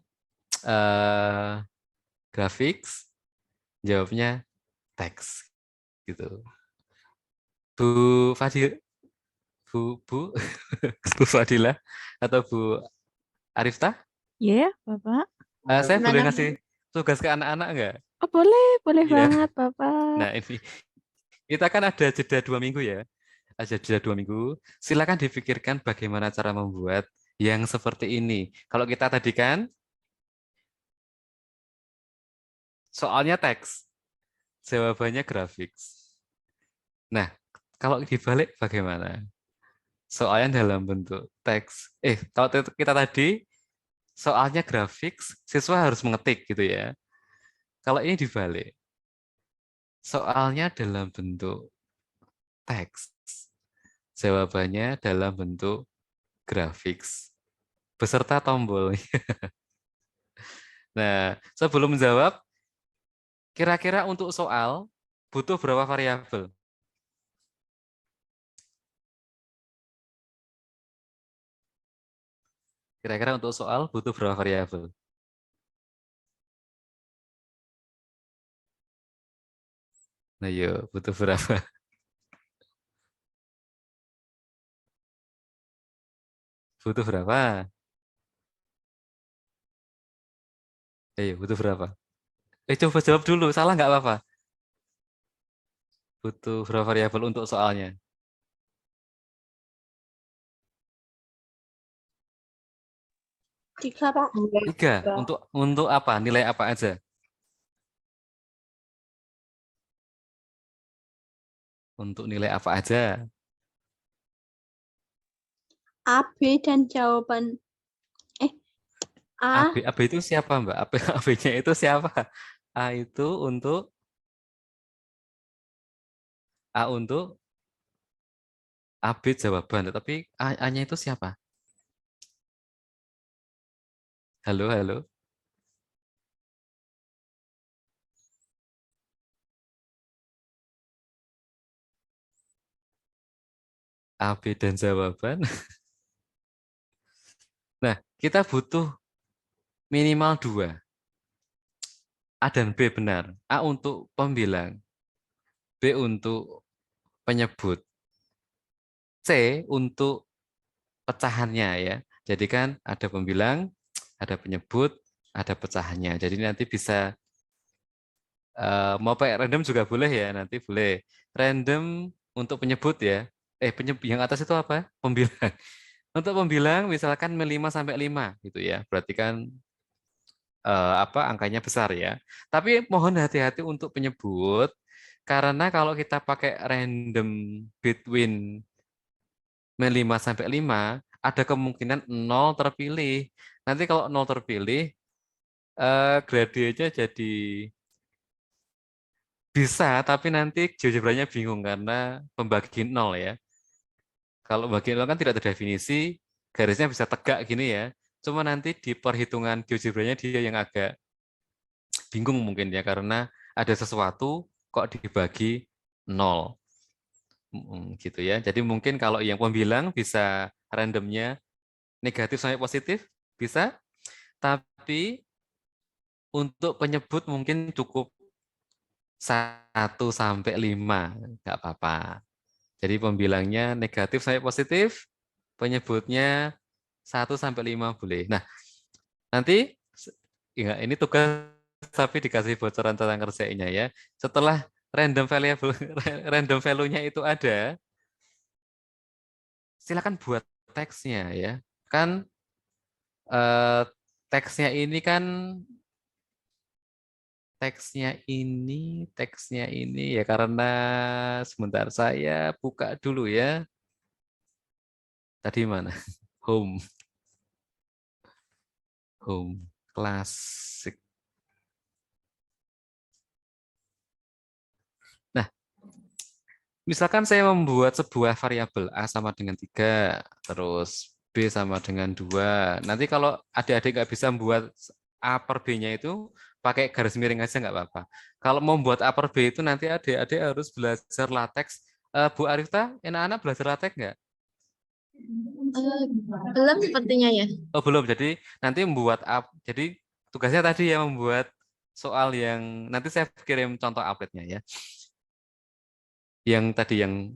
graphics, jawabnya teks gitu. Bu Fadil, Bu Bu Fadila atau Bu Arifta? Iya, Bapak. Saya boleh Gimana? ngasih tugas ke anak-anak nggak? Oh, boleh Iya. banget, Bapak. Nah, ini kita kan ada jeda 2 minggu ya. Ada jeda 2 minggu. Silakan dipikirkan bagaimana cara membuat yang seperti ini. Kalau kita tadi kan soalnya teks, jawabannya grafik. Nah, kalau dibalik bagaimana? Soalnya dalam bentuk teks. Kalau kita tadi soalnya grafik, siswa harus mengetik gitu ya. Kalau ini dibalik, soalnya dalam bentuk teks, jawabannya dalam bentuk grafik beserta tombol. Nah, sebelum menjawab, kira-kira untuk soal butuh berapa variabel? Kira-kira untuk soal butuh berapa variabel? Nah, yuk, butuh berapa? Butuh berapa? Ayo, butuh berapa? Coba jawab dulu, salah nggak apa-apa. Butuh berapa variabel untuk soalnya? 3, Pak. 3. Untuk apa? Nilai apa aja? Untuk nilai apa aja? A, B, dan jawaban A, AB itu siapa, Mbak? AB-nya itu siapa? A itu untuk A untuk AB jawaban, tetapi A-nya itu siapa? Halo, halo. AB dan jawaban. Nah, kita butuh minimal 2. A dan B benar. A untuk pembilang, B untuk penyebut, C untuk pecahannya ya. Jadi kan ada pembilang, ada penyebut, ada pecahannya. Jadi nanti bisa mau pakai random juga boleh ya, nanti boleh. Random untuk penyebut ya. Yang atas itu apa? Pembilang. Untuk pembilang misalkan 5 sampai 5 gitu ya. Berarti kan angkanya besar ya. Tapi mohon hati-hati untuk penyebut karena kalau kita pakai random between 5 sampai 5 ada kemungkinan 0 terpilih. Nanti kalau 0 terpilih gradiennya jadi bisa, tapi nanti GeoGebra-nya bingung karena pembagi 0 ya. Kalau bagi 0 kan tidak terdefinisi, garisnya bisa tegak gini ya. Cuma nanti di perhitungan GeoGebra-nya dia yang agak bingung mungkin ya, karena ada sesuatu kok dibagi 0. Gitu ya. Jadi mungkin kalau yang pembilang bisa randomnya negatif sampai positif, bisa. Tapi untuk penyebut mungkin cukup 1 sampai 5, nggak apa-apa. Jadi pembilangnya negatif sampai positif, penyebutnya 1 sampai 5 boleh. Nah, nanti ya, ini tugas tapi dikasih bocoran tentang kerjanya ya. Setelah random variable random value-nya itu ada, silakan buat teksnya ya. Kan eh, teksnya ini kan teksnya ini ya karena sebentar saya buka dulu ya. Tadi mana? Home. Home. Klasik. Nah, misalkan saya membuat sebuah variabel A sama dengan 3, terus B sama dengan 2. Nanti kalau adik-adik nggak bisa membuat A per B-nya itu, pakai garis miring aja nggak apa-apa. Kalau mau membuat A per B itu nanti adik-adik harus belajar latex. Bu Arifta, anak-anak belajar latex nggak? Belum sepertinya ya. Oh belum, jadi nanti membuat jadi tugasnya tadi ya membuat soal yang nanti saya kirim contoh update-nya ya. Yang tadi yang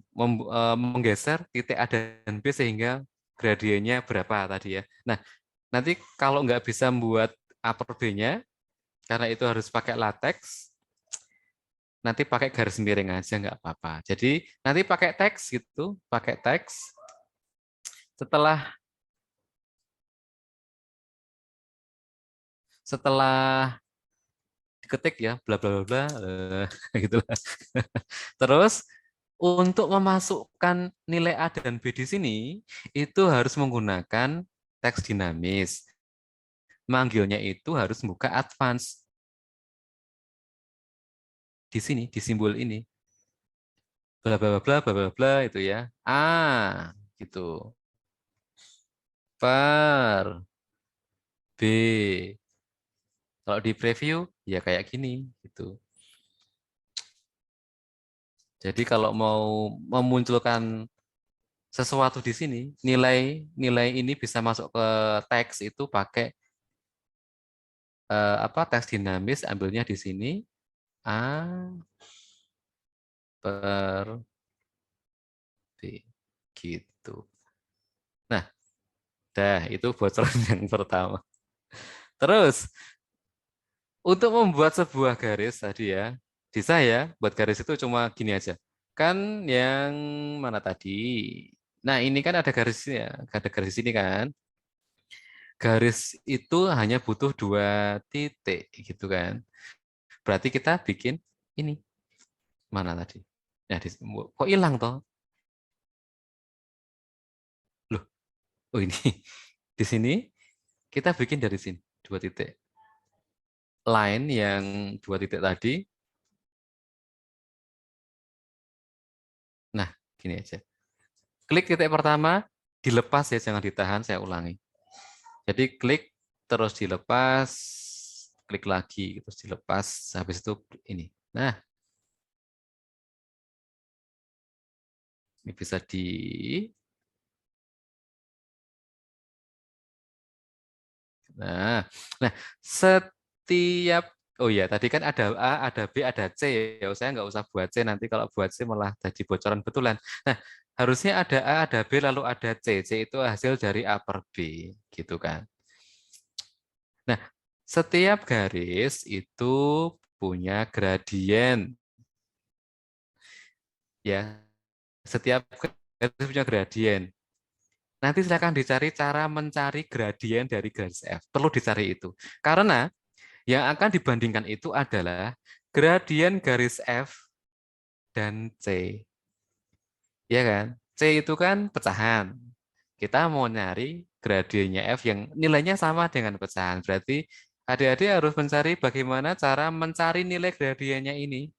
menggeser titik A dan B sehingga gradiennya berapa tadi ya. Nah nanti kalau nggak bisa membuat A per B-nya karena itu harus pakai latex, nanti pakai garis miring aja nggak apa-apa. Jadi nanti pakai teks gitu, pakai teks. Setelah diketik ya bla bla bla bla gitulah. Terus untuk memasukkan nilai A dan B di sini itu harus menggunakan teks dinamis. Manggilnya itu harus buka advance. Di sini di simbol ini. Bla bla bla bla bla bla itu ya. Gitu. Per B. Kalau di preview ya kayak gini gitu. Jadi kalau mau memunculkan sesuatu di sini, nilai ini bisa masuk ke teks itu pakai teks dinamis, ambilnya di sini A per B gitu. Nah, itu bocoran yang pertama. Terus untuk membuat sebuah garis tadi ya, di saya buat garis itu cuma gini aja. Kan yang mana tadi? Nah, ini kan ada garisnya, ada garis ini kan. Garis itu hanya butuh 2 titik gitu kan. Berarti kita bikin ini. Mana tadi? Nah, kok hilang toh? Loh, oh ini. Di sini kita bikin dari sini 2 titik. Line yang 2 titik tadi Gini aja. Klik titik pertama, dilepas ya, jangan ditahan, saya ulangi. Jadi klik, terus dilepas, klik lagi, terus dilepas, habis itu ini. Nah, ini bisa Nah, setiap oh ya tadi kan ada A, ada B, ada C ya. Saya nggak usah buat C, nanti kalau buat C malah jadi bocoran betulan. Nah, harusnya ada A, ada B, lalu ada C. C itu hasil dari A per B, gitu kan. Nah, setiap garis itu punya gradien. Ya, setiap garis punya gradien. Nanti silakan dicari cara mencari gradien dari garis F. Perlu dicari itu. Karena yang akan dibandingkan itu adalah gradien garis F dan C. Ya kan? C itu kan pecahan. Kita mau nyari gradiennya F yang nilainya sama dengan pecahan. Berarti adik-adik harus mencari bagaimana cara mencari nilai gradiennya ini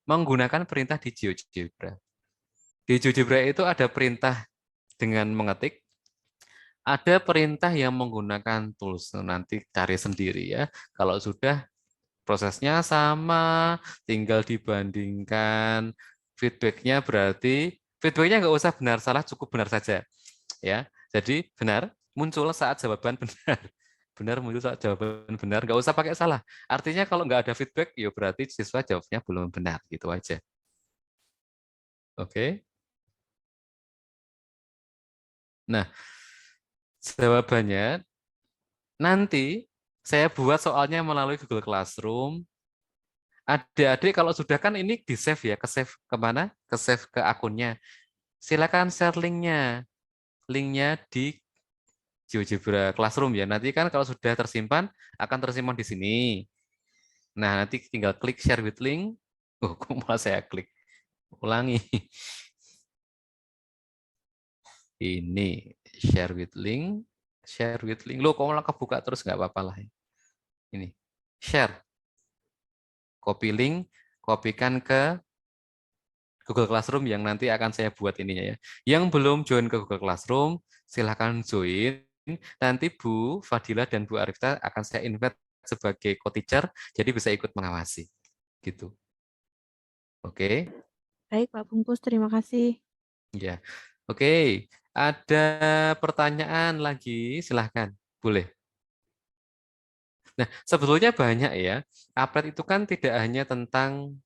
menggunakan perintah di GeoGebra. Di GeoGebra itu ada perintah dengan mengetik, ada perintah yang menggunakan tools. Nanti cari sendiri ya. Kalau sudah prosesnya sama, tinggal dibandingkan. Feedbacknya berarti, feedbacknya nggak usah benar salah, cukup benar saja. Ya, jadi benar muncul saat jawaban benar. Benar muncul saat jawaban benar, nggak usah pakai salah. Artinya kalau nggak ada feedback, ya berarti siswa jawabnya belum benar, gitu aja. Oke. Nah, jawabannya nanti saya buat soalnya melalui Google Classroom. Adik-adik kalau sudah kan ini di save ya, ke save kemana? Ke save ke akunnya. Silakan share linknya, linknya di GeoGebra Classroom ya. Nanti kan kalau sudah tersimpan akan tersimpan di sini. Nah nanti tinggal klik share with link. Oh, kok malah saya klik. Ulangi. Ini share with link, share with link. Loh, kok malah kebuka terus nggak apa-apa lah. Ini share, copy link, kopikan ke Google Classroom yang nanti akan saya buat ininya ya. Yang belum join ke Google Classroom, silahkan join. Nanti Bu Fadila dan Bu Arifta akan saya invite sebagai co-teacher, jadi bisa ikut mengawasi. Gitu. Oke. Baik, Pak Bungkus, terima kasih. Ya. Oke. Ada pertanyaan lagi? Silahkan. Boleh. Nah, sebetulnya banyak ya. Aplet itu kan tidak hanya tentang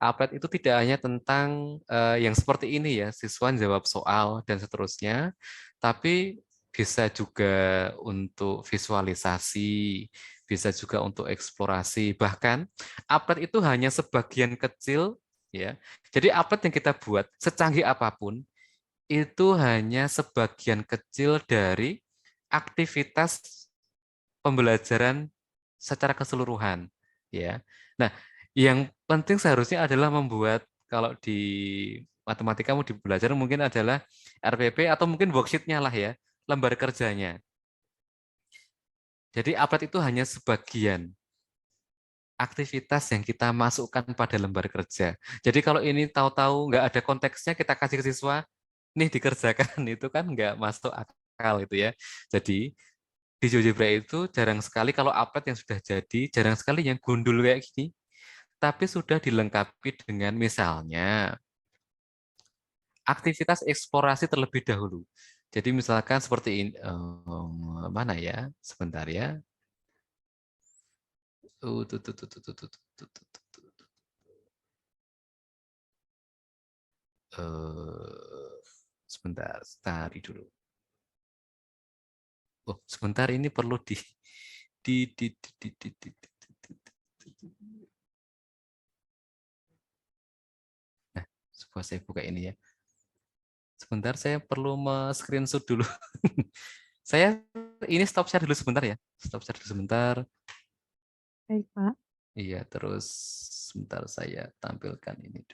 Aplet itu tidak hanya tentang yang seperti ini ya, siswa jawab soal dan seterusnya, tapi bisa juga untuk visualisasi, bisa juga untuk eksplorasi. Bahkan Aplet itu hanya sebagian kecil ya. Jadi Aplet yang kita buat secanggih apapun itu hanya sebagian kecil dari aktivitas pembelajaran secara keseluruhan ya. Nah, yang penting seharusnya adalah membuat kalau di matematika mau dibelajar mungkin adalah RPP atau mungkin worksheet-nya lah ya, lembar kerjanya. Jadi Aplet itu hanya sebagian aktivitas yang kita masukkan pada lembar kerja. Jadi kalau ini tahu-tahu nggak ada konteksnya kita kasih ke siswa, nih dikerjakan itu kan nggak masuk akal itu ya. Jadi di GeoGebra itu jarang sekali kalau Aplet yang sudah jadi, jarang sekali yang gundul kayak gini, tapi sudah dilengkapi dengan misalnya aktivitas eksplorasi terlebih dahulu. Jadi misalkan seperti ini, mana ya? Sebentar ya. Sebentar, tadi dulu. Oh, sebentar ini perlu Nah, coba saya buka ini ya. Sebentar, saya perlu screenshot dulu. Saya ini stop share dulu sebentar ya. Stop share dulu sebentar. Baik, Pak. Iya, terus sebentar saya tampilkan ini.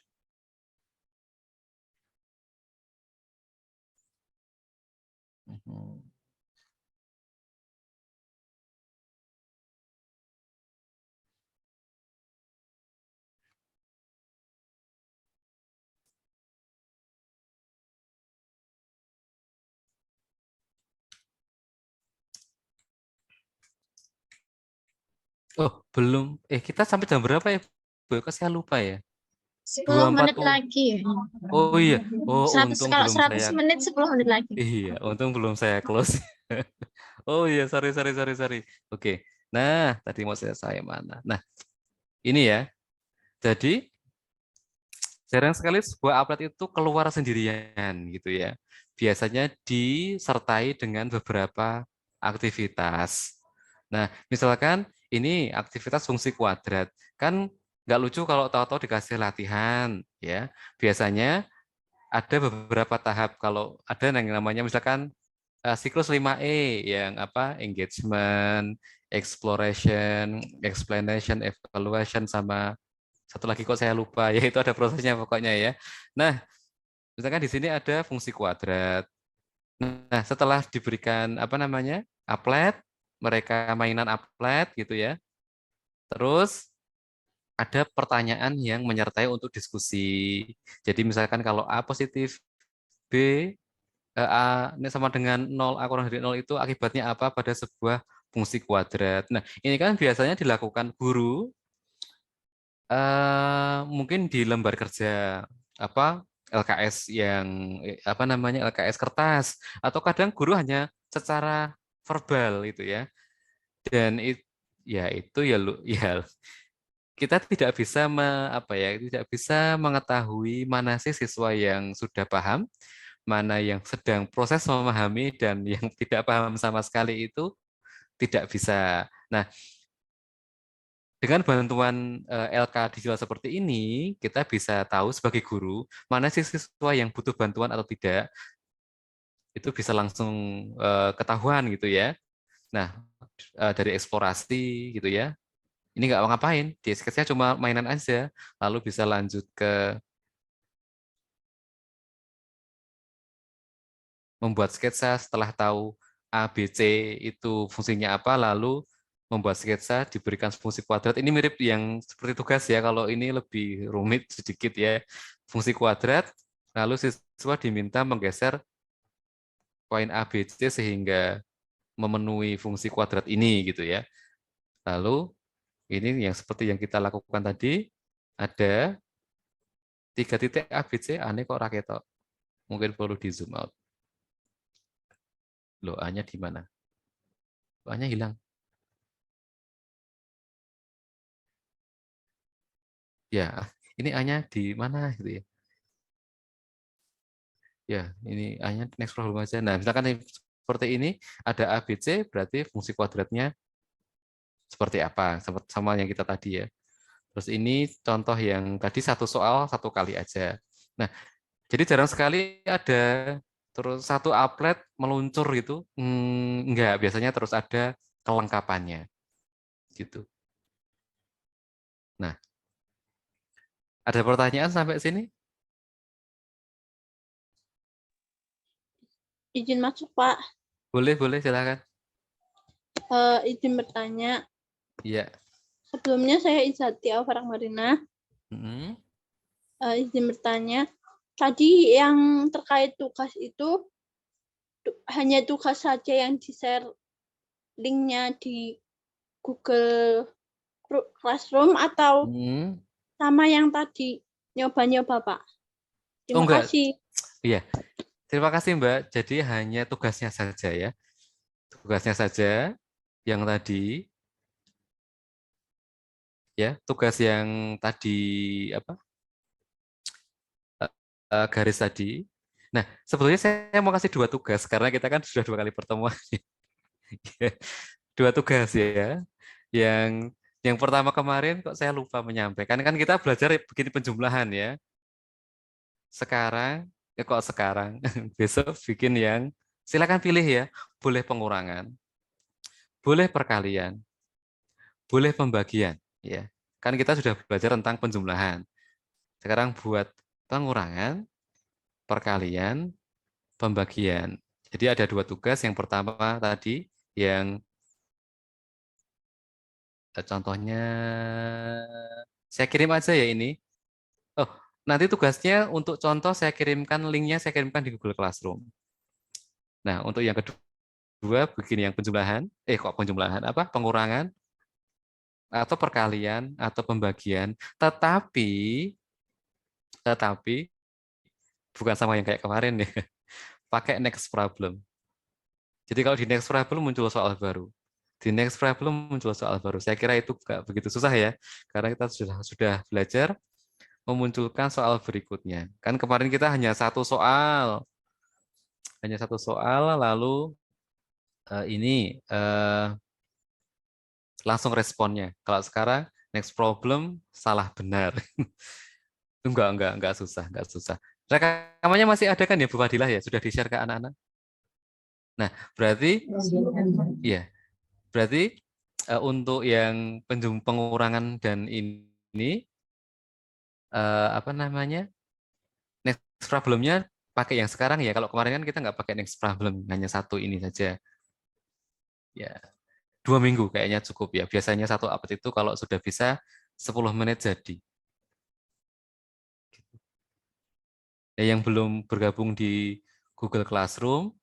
Oh, belum. Kita sampai jam berapa ya, Bu? Kok saya lupa ya? 10 menit 24. lagi. Oh iya. Oh, 100, untung kalau belum 100 saya. menit 10 menit lagi. Iya, untung belum saya close. Oh iya, sorry. Oke. Nah, tadi mau saya mana? Nah, ini ya. Jadi, jarang sekali sebuah upload itu keluar sendirian gitu ya. Biasanya disertai dengan beberapa aktivitas. Nah, misalkan ini aktivitas fungsi kuadrat. Kan nggak lucu kalau tahu-tahu dikasih latihan ya. Biasanya ada beberapa tahap. Kalau ada yang namanya misalkan siklus 5E yang apa? Engagement, exploration, explanation, evaluation, sama satu lagi kok saya lupa, yaitu ada prosesnya pokoknya ya. Nah, misalkan di sini ada fungsi kuadrat. Nah, setelah diberikan apa namanya applet, mereka mainan applet gitu ya. Terus ada pertanyaan yang menyertai untuk diskusi. Jadi misalkan kalau A positif, B A ini sama dengan 0, A kurang dari 0 itu akibatnya apa pada sebuah fungsi kuadrat. Nah, ini kan biasanya dilakukan guru mungkin di lembar kerja apa LKS yang apa namanya LKS kertas, atau kadang guru hanya secara verbal itu ya. Dan ya itu ya ya kita tidak bisa tidak bisa mengetahui mana sih siswa yang sudah paham, mana yang sedang proses memahami, dan yang tidak paham sama sekali itu tidak bisa. Nah, dengan bantuan LK digital seperti ini, kita bisa tahu sebagai guru mana sih siswa yang butuh bantuan atau tidak. Itu bisa langsung ketahuan gitu ya. Nah, dari eksplorasi gitu ya. Ini nggak ngapain, di sketsa cuma mainan aja, lalu bisa lanjut ke membuat sketsa setelah tahu A, B, C itu fungsinya apa, lalu membuat sketsa diberikan fungsi kuadrat. Ini mirip yang seperti tugas ya, kalau ini lebih rumit sedikit ya. Fungsi kuadrat, lalu siswa diminta menggeser poin A, B, C sehingga memenuhi fungsi kuadrat ini gitu ya. Lalu ini yang seperti yang kita lakukan tadi, ada 3 titik A, B, C, aneh kok raketok. Mungkin perlu di zoom out. Loh, A-nya di mana? A-nya hilang. Ya, ini A-nya di mana gitu ya. Ya, ini A-nya next problem aja. Nah, misalkan seperti ini, ada A, B, C, berarti fungsi kuadratnya seperti apa? Sama yang kita tadi ya. Terus ini contoh yang tadi satu soal, satu kali aja. Nah, jadi jarang sekali ada terus satu applet meluncur gitu. Enggak, biasanya terus ada kelengkapannya. Gitu. Nah, ada pertanyaan sampai sini? Izin masuk, Pak. Boleh, silakan. Izin bertanya. Iya. Sebelumnya saya Izati Alfarah Marina. Hmm. Izin bertanya. Tadi yang terkait tugas itu hanya tugas saja yang di-share linknya di Google Classroom atau sama yang tadi nyoba-nyoba, Pak? Terima kasih. Iya. Terima kasih, Mbak. Jadi hanya tugasnya saja ya. Tugasnya saja yang tadi ya, tugas yang tadi apa? Garis tadi. Nah, sebetulnya saya mau kasih 2 tugas karena kita kan sudah 2 kali pertemuan. 2 tugas ya. Yang pertama kemarin kok saya lupa menyampaikan, kan kita belajar begini penjumlahan ya. Sekarang besok bikin yang silakan pilih ya. Boleh pengurangan, boleh perkalian, boleh pembagian ya. Kan kita sudah belajar tentang penjumlahan. Sekarang buat pengurangan, perkalian, pembagian. Jadi ada 2 tugas. Yang pertama tadi yang contohnya saya kirim aja ya ini. Oh, nanti tugasnya untuk contoh saya kirimkan linknya, saya kirimkan di Google Classroom. Nah, untuk yang kedua bikin yang penjumlahan, pengurangan, atau perkalian atau pembagian, tetapi bukan sama yang kayak kemarin ya. Pakai next problem. Jadi kalau di next problem muncul soal baru. Di next problem muncul soal baru. Saya kira itu nggak begitu susah ya, karena kita sudah belajar memunculkan soal berikutnya. Kan kemarin kita hanya satu soal, lalu ini langsung responnya. Kalau sekarang next problem salah benar. Itu enggak susah. Rekamannya masih ada kan ya Bu Fadilah ya? Sudah di-share ke anak-anak? Nah, berarti ya, berarti untuk yang pengurangan dan ini apa namanya? Next problemnya pakai yang sekarang ya. Kalau kemarin kan kita nggak pakai next problem, hanya satu ini saja. Ya, 2 minggu kayaknya cukup ya. Biasanya satu update itu kalau sudah bisa 10 menit jadi. Ya, yang belum bergabung di Google Classroom,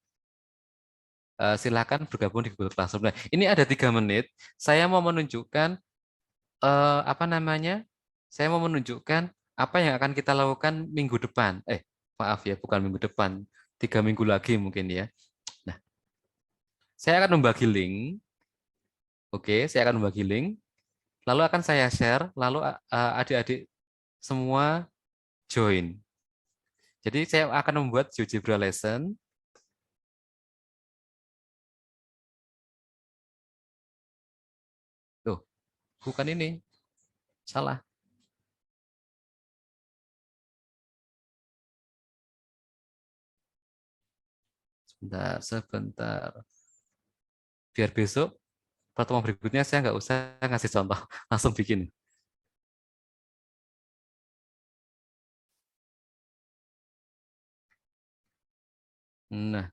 silakan bergabung di Google Classroom. Nah, ini ada 3 menit. Saya mau menunjukkan apa namanya? Saya mau menunjukkan apa yang akan kita lakukan minggu depan. Maaf ya, bukan minggu depan. 3 minggu lagi mungkin ya. Nah, saya akan membagi link. Oke, saya akan membagi link. Lalu akan saya share. Lalu adik-adik semua join. Jadi saya akan membuat GeoGebra lesson. Tuh, bukan ini. Salah. Sebentar. Biar besok pertemuan berikutnya saya nggak usah ngasih contoh, langsung bikin. Nah,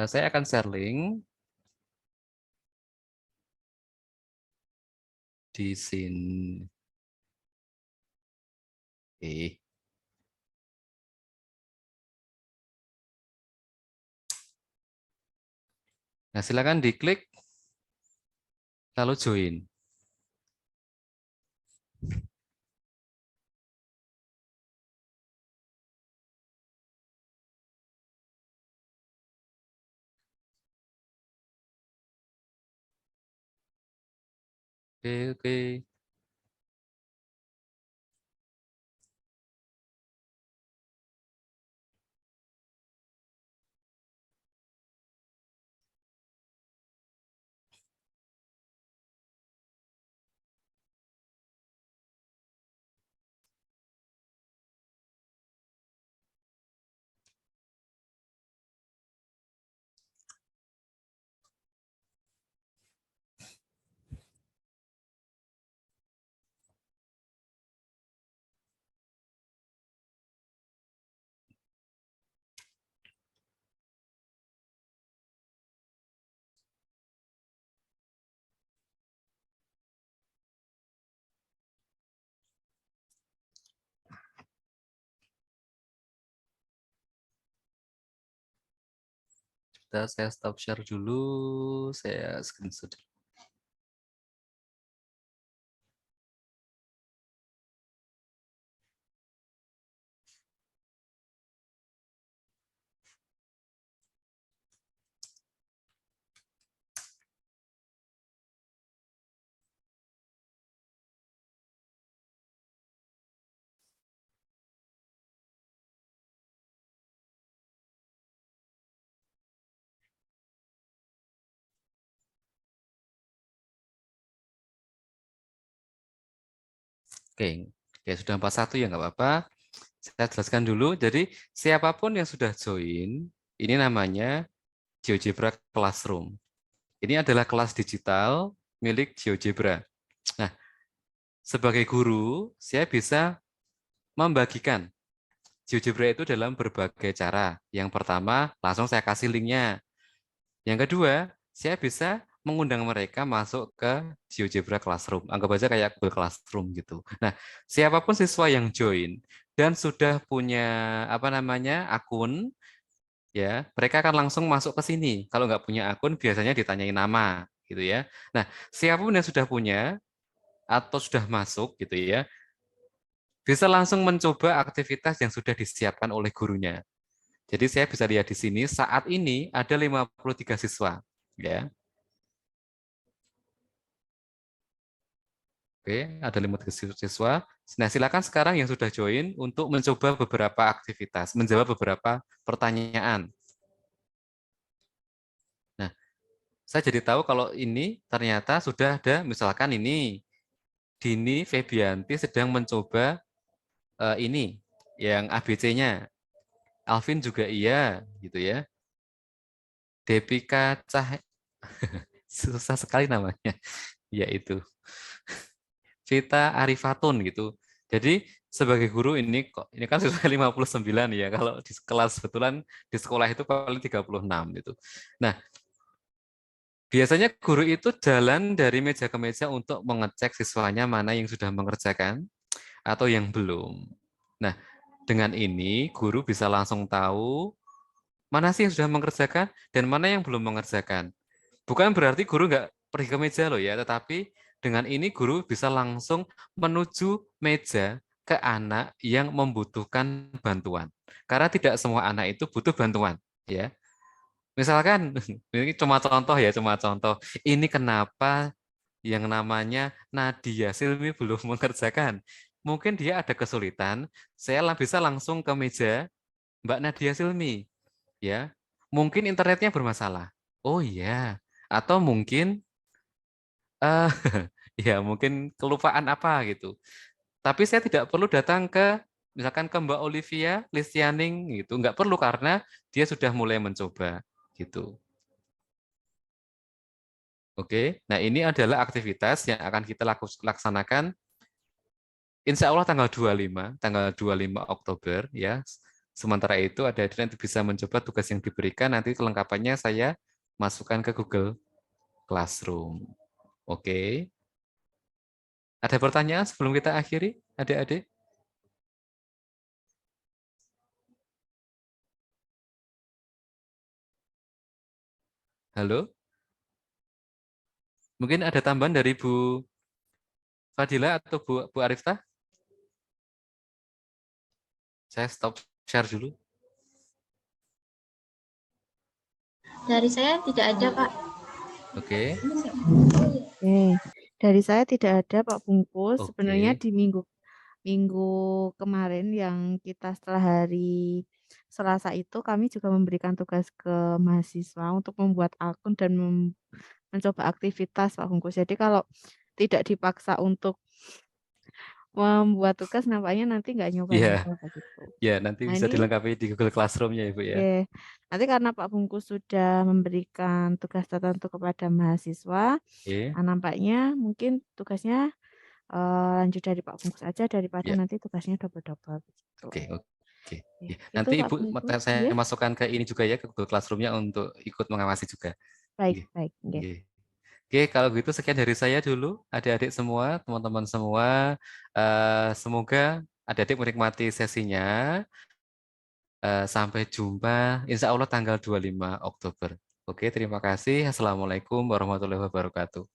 saya akan share link di sini. Nah, silakan diklik, lalu join. Oke. Saya stop share dulu, saya screenshot dulu. Oke, sudah 41 ya nggak apa-apa. Saya jelaskan dulu. Jadi siapapun yang sudah join, ini namanya GeoGebra Classroom. Ini adalah kelas digital milik GeoGebra. Nah, sebagai guru, saya bisa membagikan GeoGebra itu dalam berbagai cara. Yang pertama, langsung saya kasih linknya. Yang kedua, saya bisa mengundang mereka masuk ke GeoGebra Classroom. Anggap aja kayak Google Classroom gitu. Nah, siapapun siswa yang join dan sudah punya akun, ya, mereka akan langsung masuk ke sini. Kalau nggak punya akun, biasanya ditanyain nama, gitu ya. Nah, siapapun yang sudah punya atau sudah masuk, gitu ya, bisa langsung mencoba aktivitas yang sudah disiapkan oleh gurunya. Jadi saya bisa lihat di sini saat ini ada 53 siswa, ya. Oke, ada 53 siswa. Nah, silakan sekarang yang sudah join untuk mencoba beberapa aktivitas, menjawab beberapa pertanyaan. Nah, saya jadi tahu kalau ini ternyata sudah ada, misalkan ini, Dini Febianti sedang mencoba ini, yang ABC-nya. Alvin juga iya, gitu ya. Depika Cah, susah sekali namanya, yaitu Vita Arifatun gitu. Jadi sebagai guru ini kan siswa 59 ya. Kalau di kelas betulan di sekolah itu paling 36 gitu. Nah, biasanya guru itu jalan dari meja ke meja untuk mengecek siswanya mana yang sudah mengerjakan atau yang belum. Nah, dengan ini guru bisa langsung tahu mana sih yang sudah mengerjakan dan mana yang belum mengerjakan. Bukan berarti guru nggak pergi ke meja loh ya, tetapi dengan ini guru bisa langsung menuju meja ke anak yang membutuhkan bantuan. Karena tidak semua anak itu butuh bantuan, ya. Misalkan ini cuma contoh ya, cuma contoh. Ini kenapa yang namanya Nadia Silmi belum mengerjakan? Mungkin dia ada kesulitan, saya bisa langsung ke meja Mbak Nadia Silmi, ya. Mungkin internetnya bermasalah. Oh iya, atau mungkin eh ya mungkin kelupaan apa gitu. Tapi saya tidak perlu datang ke misalkan ke Mbak Olivia Listianing gitu, nggak perlu karena dia sudah mulai mencoba gitu. Oke, nah ini adalah aktivitas yang akan kita laksanakan insya Allah tanggal 25 Oktober ya. Sementara itu ada nanti bisa mencoba tugas yang diberikan, nanti kelengkapannya saya masukkan ke Google Classroom. Oke. Ada pertanyaan sebelum kita akhiri, adik-adik? Halo? Mungkin ada tambahan dari Bu Fadila atau Bu Arifta? Saya stop share dulu. Dari saya tidak ada, Pak. Oke. Oke, dari saya tidak ada Pak Bungkus. Sebenarnya Oke. di minggu kemarin yang kita setelah hari Selasa itu kami juga memberikan tugas ke mahasiswa untuk membuat akun dan mencoba aktivitas Pak Bungkus. Jadi kalau tidak dipaksa untuk membuat tugas nampaknya nanti nggak Iya, nyoba-nyoba begitu. ya nanti Nah bisa ini dilengkapi di Google Classroom-nya Ibu ya. oke, nanti karena Pak Bungkus sudah memberikan tugas tertentu kepada mahasiswa, Oke. nah, nampaknya mungkin tugasnya lanjut dari Pak Bungkus aja daripada Ya. nanti tugasnya double-double begitu. Oke, oke. Oke, Ya. itu Nanti Pak Ibu Bungkus. saya Nggih. masukkan ke ini juga ya ke Google Classroom-nya untuk ikut mengawasi juga. Baik, Oke. baik, nggih. Oke. Oke, kalau gitu sekian dari saya dulu, adik-adik semua, teman-teman semua. Semoga adik-adik menikmati sesinya. Sampai jumpa, insya Allah tanggal 25 Oktober. Oke, terima kasih. Assalamualaikum warahmatullahi wabarakatuh.